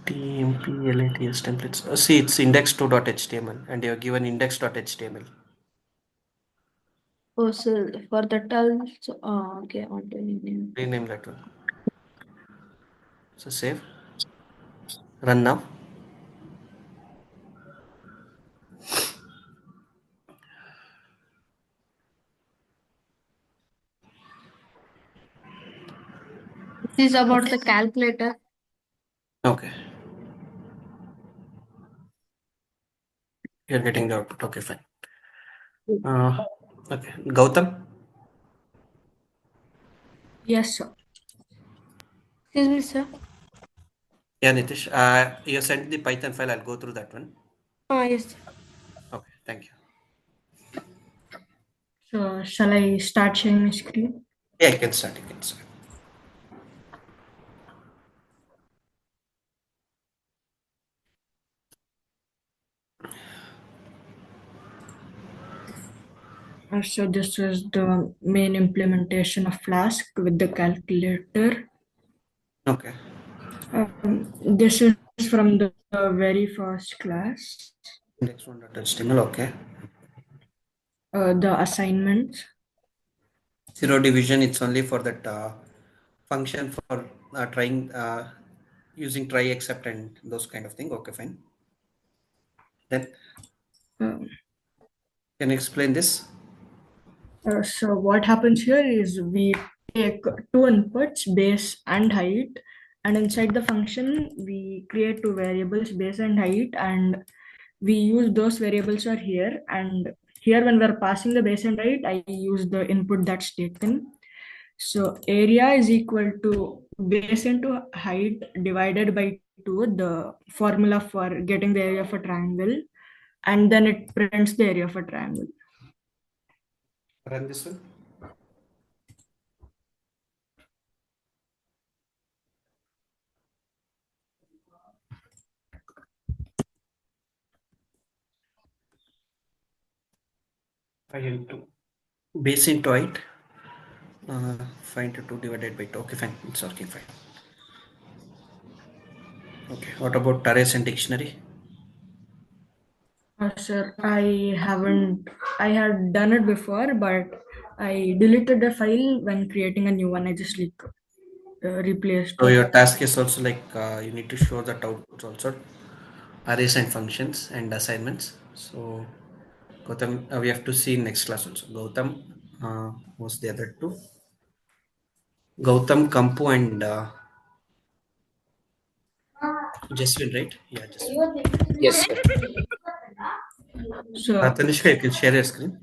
TMP templates. See, it's index2.html and you have given index.html. Oh, sir, for that also. Oh, okay, I want to rename. Rename that one. So save. Run now. This is about the calculator. Okay. You're getting the output. Okay, fine. Okay. Gautam? Yes, sir. Excuse me, sir. Yeah, Nitish. You sent the Python file. I'll go through that one. Yes, sir. Okay, thank you. So, shall I start sharing my screen? Yeah, you can start. You can start. So this is the main implementation of Flask with the calculator. Okay. This is from the very first class. Index1.html. Okay. The assignments. Zero division. It's only for that function for trying using try except and those kind of thing. Okay, fine. Then Um, can you explain this? so what happens here is we take two inputs, base and height, and inside the function we create two variables, base and height, and we use those variables are here. And here when we're passing the base and height, I use the input that's taken. So area is equal to base into height divided by 2, the formula for getting the area of a triangle, and then it prints the area of a triangle. Run this one. I into base into height. 5 into 2 divided by 2. Okay, fine. It's working fine. Okay. What about arrays and dictionary? Sir, I had done it before, but I deleted the file when creating a new one. I just like replaced So it. your task is also like you need to show that outputs also arrays and functions and assignments. So Gautam, we have to see next class also. Gautam was the other two. Gautam, Kampu, and Jaswin, right? Yeah, Jaswin. Yes, sir. So, Tanishka, you can share your screen.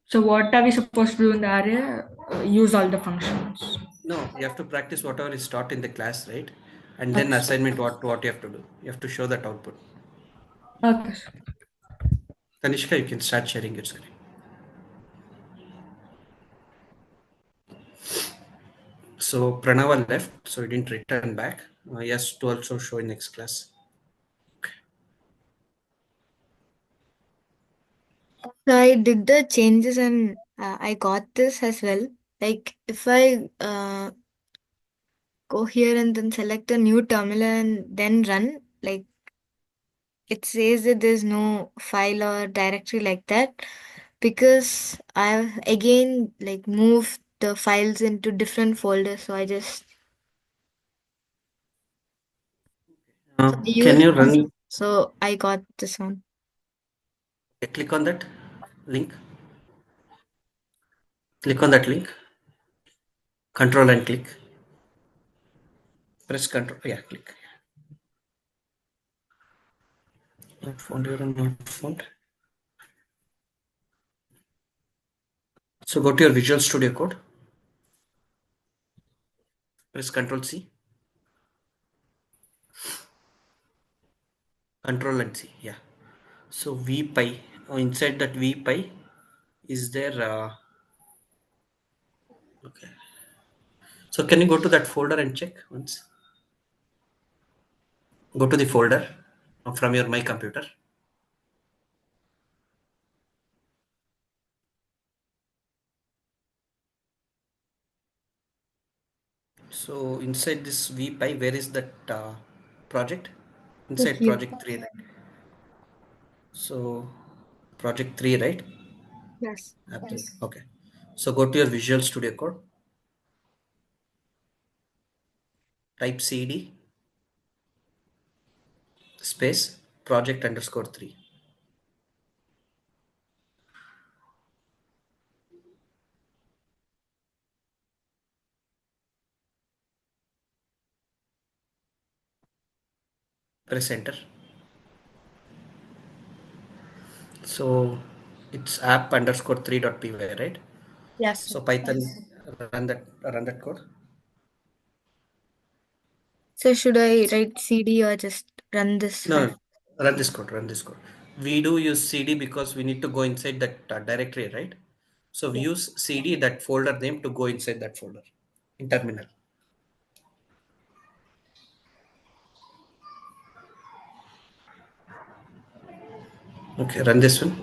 so what are we supposed to do in the array? Use all the functions. No, you have to practice whatever is taught in the class, right? And then Okay. assignment what you have to do. You have to show that output. Okay. Tanishka, you can start sharing your screen. So Pranava left, so he didn't return back. He has to also show in next class. So I did the changes and I got this as well. Like if I go here and then select a new terminal and then run, like it says that there's no file or directory like that, because I've again like moved the files into different folders. So I just Can you run? so I got this one. Click on that link. Click on that link. Control and click. Press control. Yeah, click. Not found. You're not found. So go to your Visual Studio Code. Press Control C. Control and C. Yeah. So VPy. Inside that VPy is there. Okay. So can you go to that folder and check once? Go to the folder from your My Computer. So inside this VPy, where is that project? Inside Here. project 3, right? So project 3, right? Yes. Absolutely. Okay. So go to your Visual Studio Code. Type CD space project underscore 3. Press enter. So it's app underscore 3.py, right? Yes. So Python run that code. So should I write CD or just run this No, file? no, run this code. Run this code. We do use CD because we need to go inside that directory, right? So we Yeah. use CD, that folder name, to go inside that folder in terminal. Okay, run this one.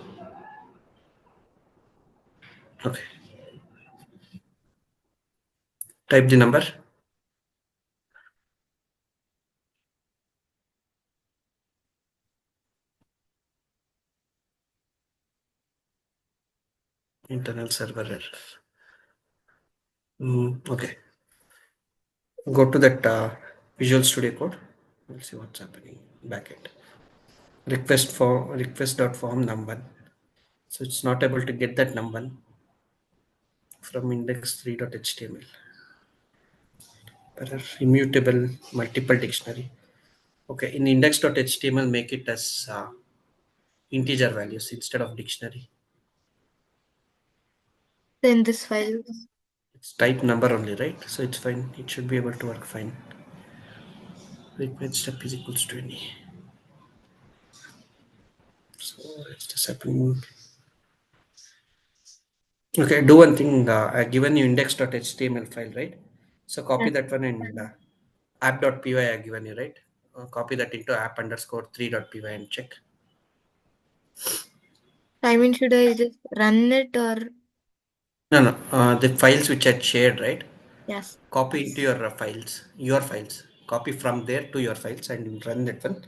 Okay. Type the number. Internal server error. Okay. Go to that Visual Studio Code. We'll see what's happening. Backend. Request.form num1. So it's not able to get that num1 from index3.html. Error immutable multiple dictionary. Okay, in index.html, make it as integer values instead of dictionary. Then this file. It's type number only, right? So it's fine. It should be able to work fine. Request step is equals to any. So it's just happening. Okay, do one thing. I've given you index.html file, right? So copy that one and app.py I've given you, right? Copy that into app underscore 3.py and check. I mean, should I just run it or? No, no. The files which I shared, right? Yes. Copy into your your files. Copy from there to your files and run that one.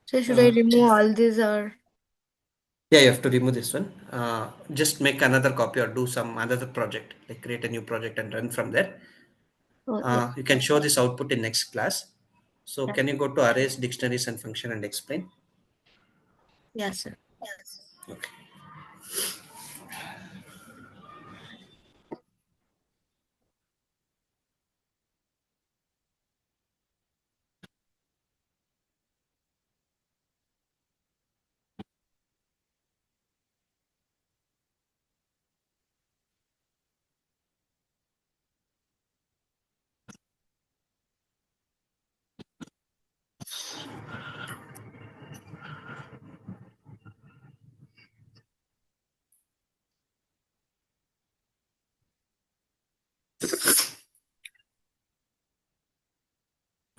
So should I remove all these or? Yeah, you have to remove this one. Just make another copy or do some another project, like create a new project and run from there. Oh, yeah. You can show this output in next class. So Yeah. can you go to arrays, dictionaries, and function and explain? Yes, sir. Okay.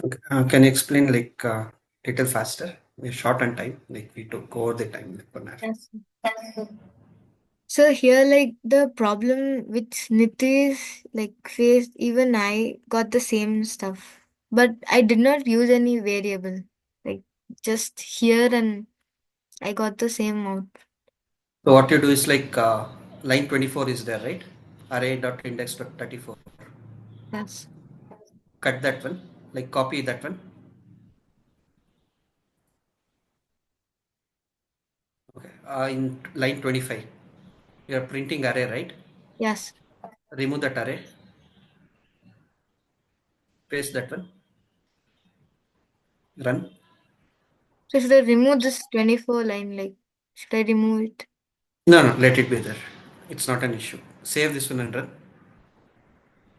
Okay. Can you explain like little faster? We're short on time. Like we took over the time like 1 hour. Yes. So here, like the problem which Nitish like faced, even I got the same stuff, but I did not use any variable. Like just here, and I got the same out. So what you do is like line 24 is there, right? Array.index.34. Yes. Cut that one, like copy that one. Okay. In line 25, you are printing array, right? Yes. Remove that array, paste that one, run. So should I remove this 24 line? Like, should I remove it? No, no, let it be there. It's not an issue. Save this one and run.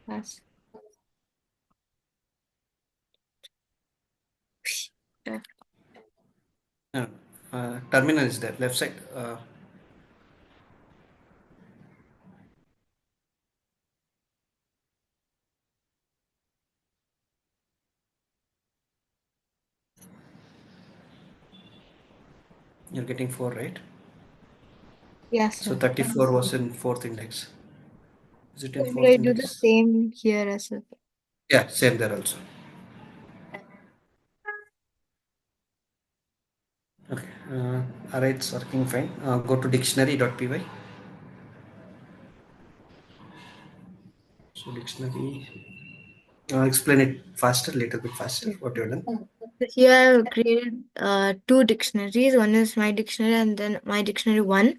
Yes. Yeah. No, terminal is there, left side. You're getting 4, right? Yes, So sir. 34 was in fourth index. Is it in So should I fourth do the index? same here as well? Yeah, same there also. Okay. Array, it's working fine. Go to dictionary.py. So dictionary. Explain it faster, little bit faster. What you've done. So here I have created two dictionaries. One is my dictionary and then my dictionary one.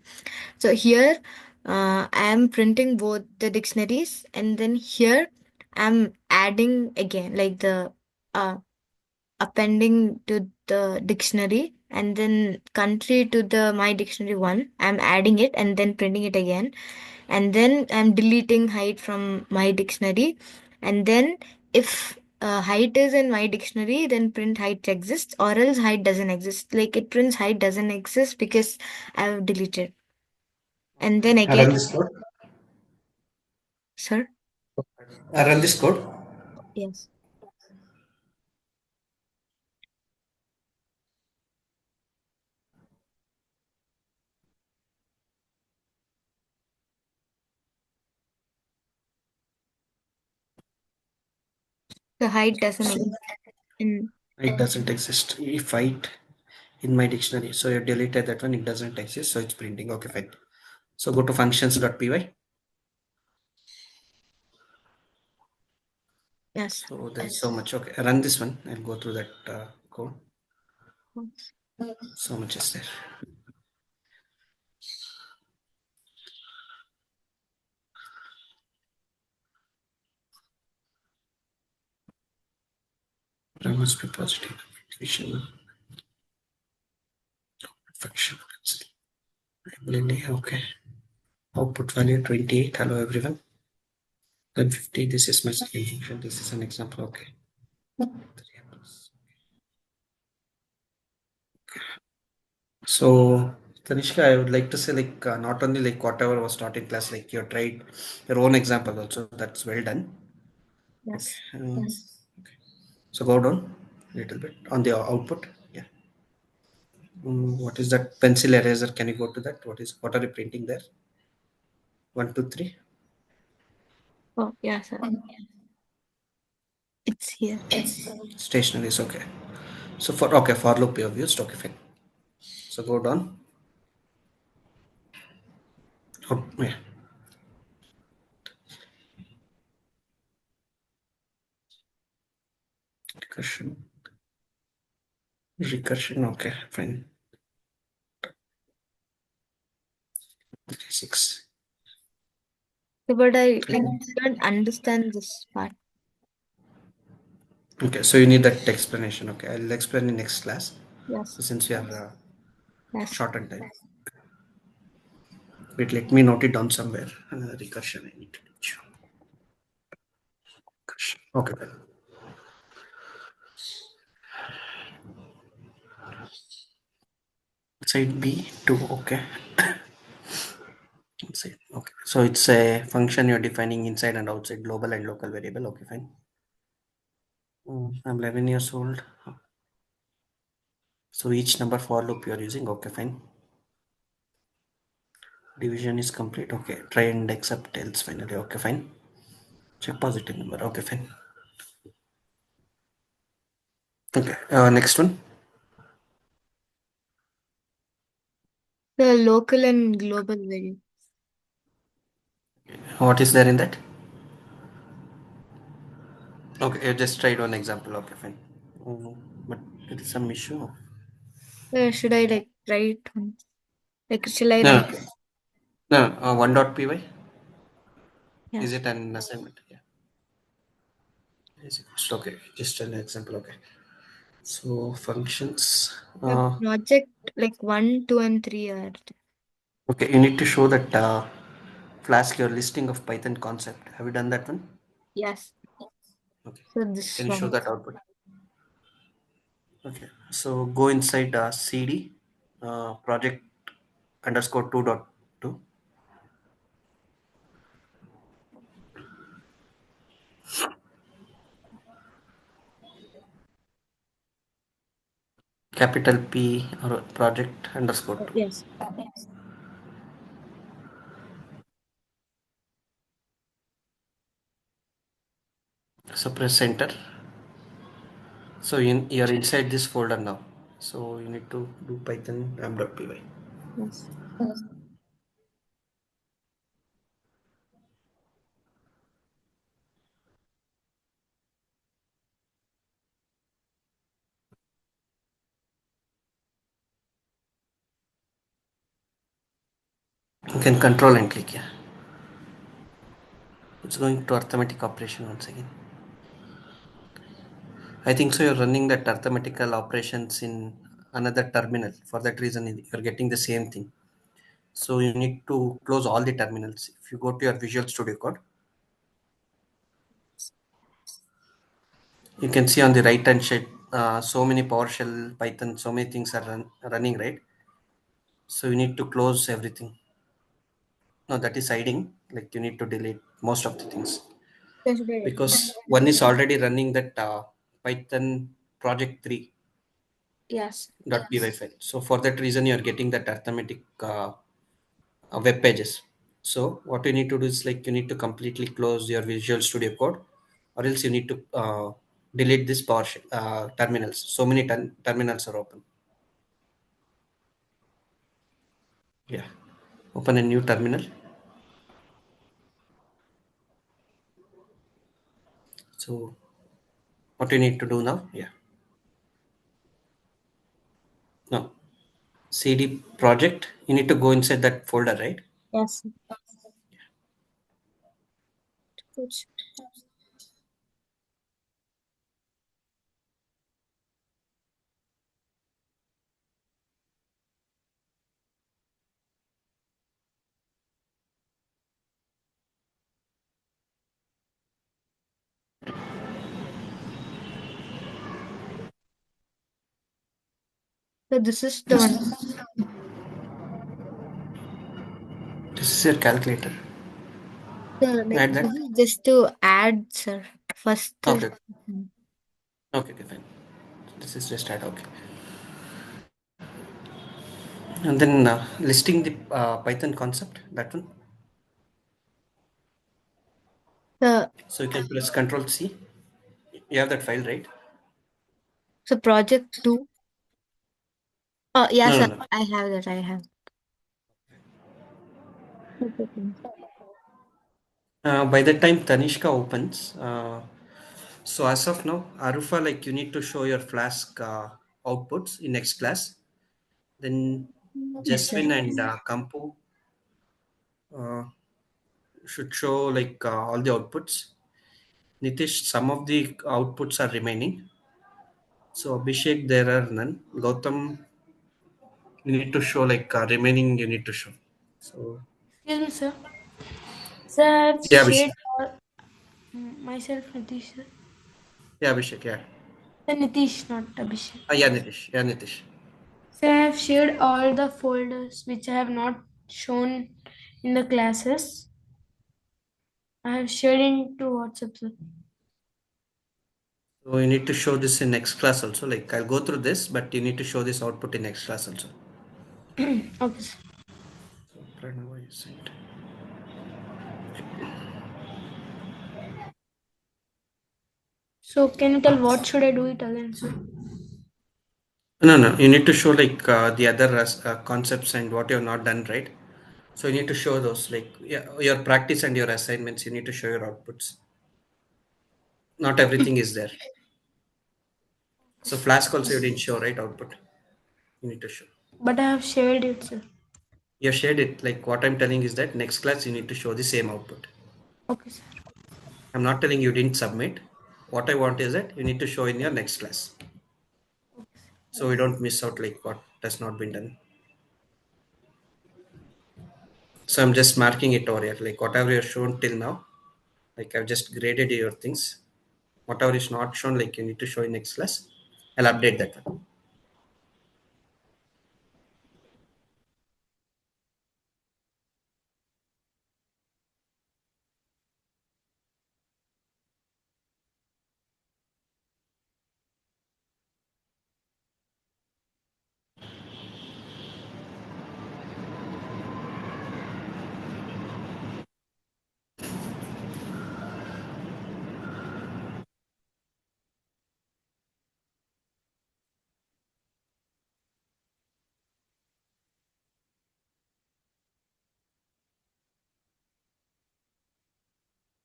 So here I am printing both the dictionaries, and then here I'm adding again like the uh, appending to the dictionary, and then country to the my dictionary one. I'm adding it and then printing it again, and then I'm deleting height from my dictionary, and then if height is in my dictionary, then print height exists, or else height doesn't exist. Like it prints height doesn't exist because I've deleted. And then I run again, this code. sir, I run this code. yes. The height doesn't So exist. In, it doesn't exist. If height in my dictionary, so you deleted that one. It doesn't exist, so it's printing. Okay, fine. So go to functions.py. yes. So there is so much. Okay, run this one. I'll go through that code. So much is there. There must be positive function. Function. Okay. Output value 28. Hello everyone. Then 50. This is my second function. This is an example. Okay. So, Tanishka, I would like to say like not only like whatever was taught in class, like you tried your own example also. That's well done. Okay. Yes. Okay. So go down a little bit on the output. Yeah. What is that pencil eraser? Can you go to that? What are you printing there? 1, 2, 3. Oh, yeah, sir. It's here. Stationary is okay. So for loop you have used. Okay, fine. So go down. Oh, yeah. Recursion. Recursion. Okay, fine. 6. So, but I like don't understand this part. Okay, so you need that explanation. Okay, I'll explain in next class. Yes. So since we are Yes. short on time, wait, let me note it down somewhere. Recursion. I need to teach you. Recursion. Okay, then. Side B2. Okay. Inside. Okay. So it's a function you're defining inside and outside global and local variable. Okay, fine. I'm 11 years old. So each number for loop you're using. Okay, fine. Division is complete. Okay. Try and accept else finally. Okay, fine. Check positive number. Okay, fine. Okay. Next one. The local and global variable. What is there in that? Okay, you just tried one example. Okay, fine. But it is some issue. Should I like write one? Like, shall I No, write? no, no. One dot py. Is Yes. it an assignment? Yeah. Is it okay? Just an example. Okay. So functions. The project like 1, 2, and 3 are. Okay, you need to show that Flask your listing of Python concept. Have you done that one? Yes. Okay. So this Can you show one. that output? Okay. So go inside cd project underscore 2.2. Capital P or project underscore 2. Yes. So press enter. So you're inside this folder now. So you need to do Python ram.py. Yes. You can control and click. Yeah. It's going to arithmetic operation once again. I think so. You're running that arithmetical operations in another terminal. For that reason, you're getting the same thing. So you need to close all the terminals. If you go to your Visual Studio Code, you can see on the right hand side so many PowerShell, Python, so many things are running, right? So you need to close everything. No, that is hiding. Like you need to delete most of the things So should I? because one is already running that Python project 3 Yes. .py file. So for that reason, you are getting that arithmetic web pages. So what you need to do is like you need to completely close your Visual Studio Code, or else you need to delete this PowerShell terminals. So many terminals are open. Yeah, open a new terminal. So what you need to do now? Yeah, no CD project. You need to go inside that folder, right? Yes. Good. So this is the one. This is your calculator. So like Add that. this is just to add, sir. First. Okay. Okay. Okay. Fine. This is just add. Okay. And then listing the Python concept. That one. The So you can press Control C. You have that file, right? so project 2. Oh No, yes, no, sir. no. I have that. I have. Okay. By the time Tanishka opens, so as of now, Arufa, like you need to show your Flask outputs in next class. Then Yes, sir. Jaswin and Kampu uh, should show like all the outputs. Nitish, some of the outputs are remaining. So Abhishek, there are none. Gautam, you need to show like remaining. You need to show. So Excuse me, sir. Sir, I have yeah, Abhishek. shared all, myself, Nitish, sir. Yeah, Abhishek. Yeah. Nitish, not Abhishek. Yeah, Nitish. Yeah, Nitish. So I have shared all the folders which I have not shown in the classes. I have shared into WhatsApp, sir. So you need to show this in next class also. Like I'll go through this, but you need to show this output in next class also. Okay, sir. Pranava So can you tell what should I do it again, sir? No. You need to show like the other concepts and what you have not done, right? So you need to show those, like, yeah, your practice and your assignments. You need to show your outputs. Not everything is there. So Flask also you didn't show, right? Output. You need to show. But I have shared it, sir. You have shared it. Like what I'm telling is that next class you need to show the same output. Okay, sir. I'm not telling you didn't submit. What I want is that you need to show in your next class. So we don't miss out like what has not been done. So I'm just marking it over here. Like whatever you've shown till now, like I've just graded your things. Whatever is not shown, like you need to show in next class. I'll update that one.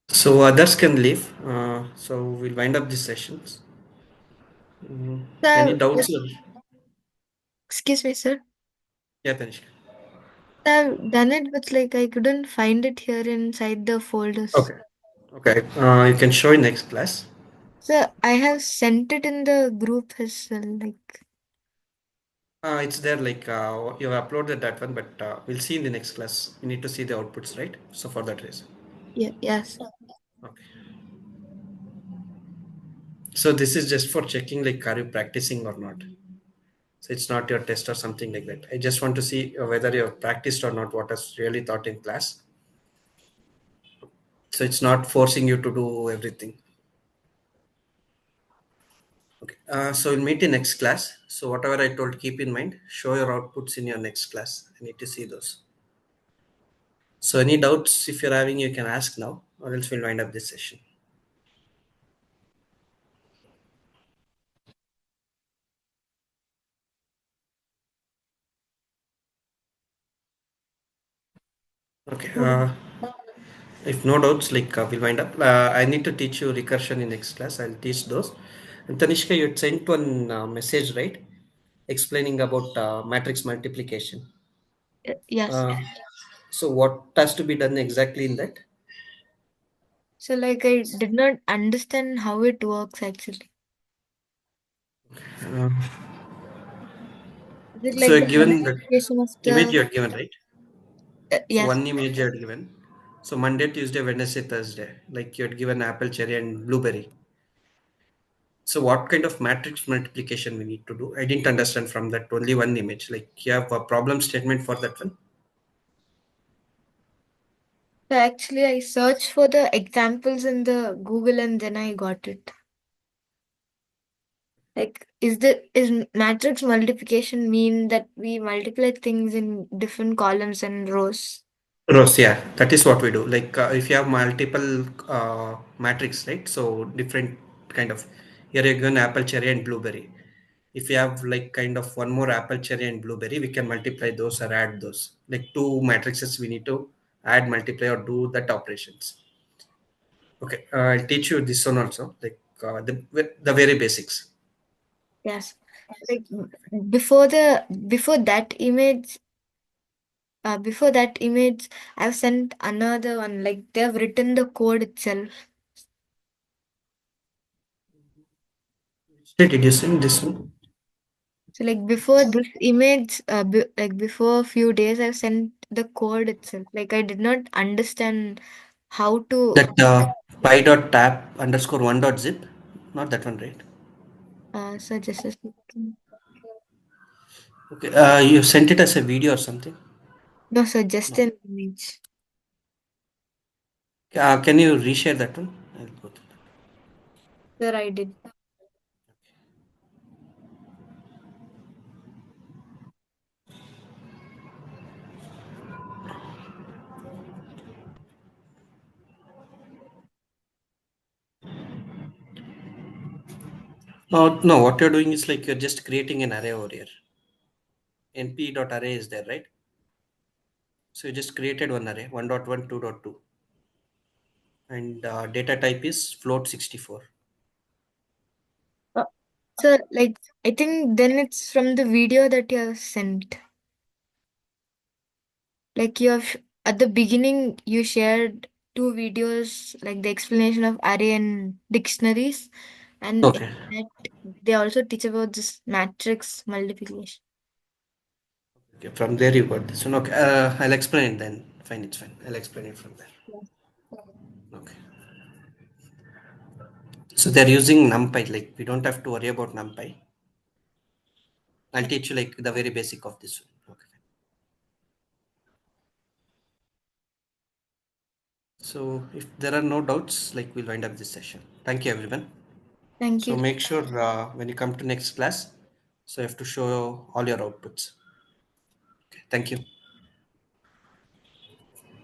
So others can leave. So we'll wind up these sessions. Any So, doubts? excuse me, sir. Yeah, Tanishka. I've done it, but like I couldn't find it here inside the folders. Okay. Okay. You can show in next class. So I have sent it in the group as well. Like, It's there. Like you have uploaded that one, but we'll see in the next class. We need to see the outputs, right? So for that reason. yeah, yes. Okay. So this is just for checking, like, are you practicing or not? So it's not your test or something like that. I just want to see whether you have practiced or not what is really taught in class. So it's not forcing you to do everything. Okay. So we'll meet in next class. So whatever I told, keep in mind. Show your outputs in your next class. I need to see those. So any doubts if you're having, you can ask now, or else we'll wind up this session. Okay. If no doubts, like we'll wind up. I need to teach you recursion in next class. I'll teach those. And Tanishka, you had sent one message, right? Explaining about matrix multiplication. Yes. Uh, so what has to be done exactly in that? So like I did not understand how it works actually. Uh, Is it so like you're the given the multiplication of image the you're given, right? So yes. one image you're given. So Monday, Tuesday, Wednesday, Thursday. Like you had given apple, cherry, and blueberry. So what kind of matrix multiplication we need to do? I didn't understand from that only one image. Like you have a problem statement for that one. So actually I searched for the examples in the Google and then I got it. Like is matrix multiplication mean that we multiply things in different columns and rows? Rows, yeah, that is what we do. Like if you have multiple matrix, right? So different kind of, here you're given apple, cherry, and blueberry. If you have like kind of one more apple, cherry, and blueberry, we can multiply those or add those. Like two matrices, we need to add, multiply, or do that operations. Okay, I'll teach you this one also, like the very basics. Yes. Like before the before that image I've sent another one, like they've written the code itself. Did you send this one? So like before this image, like before a few days, I've sent the code itself. Like I did not understand how to. That pi dot tab underscore one dot zip, not that one, right? So just a second. Okay, you sent it as a video or something? No, so just No. an image. Can you reshare that one? I'll go through Sure, I did. No, what you're doing is like you're just creating an array over here. np.array is there, right? So you just created one array, 1.1, 2.2, and data type is float 64. So, like, I think then it's from the video that you have sent. Like, you have, at the beginning, you shared two videos, like the explanation of array and dictionaries. And in Okay. that, they also teach about this matrix multiplication. Okay, from there you got this one. Okay, I'll explain it then. Fine, it's fine. I'll explain it from there. Okay. So they're using NumPy. Like we don't have to worry about NumPy. I'll teach you like the very basic of this one. Okay. So if there are no doubts, like we'll wind up this session. Thank you, everyone. Thank So you. make sure when you come to next class, so you have to show all your outputs. Okay, thank you.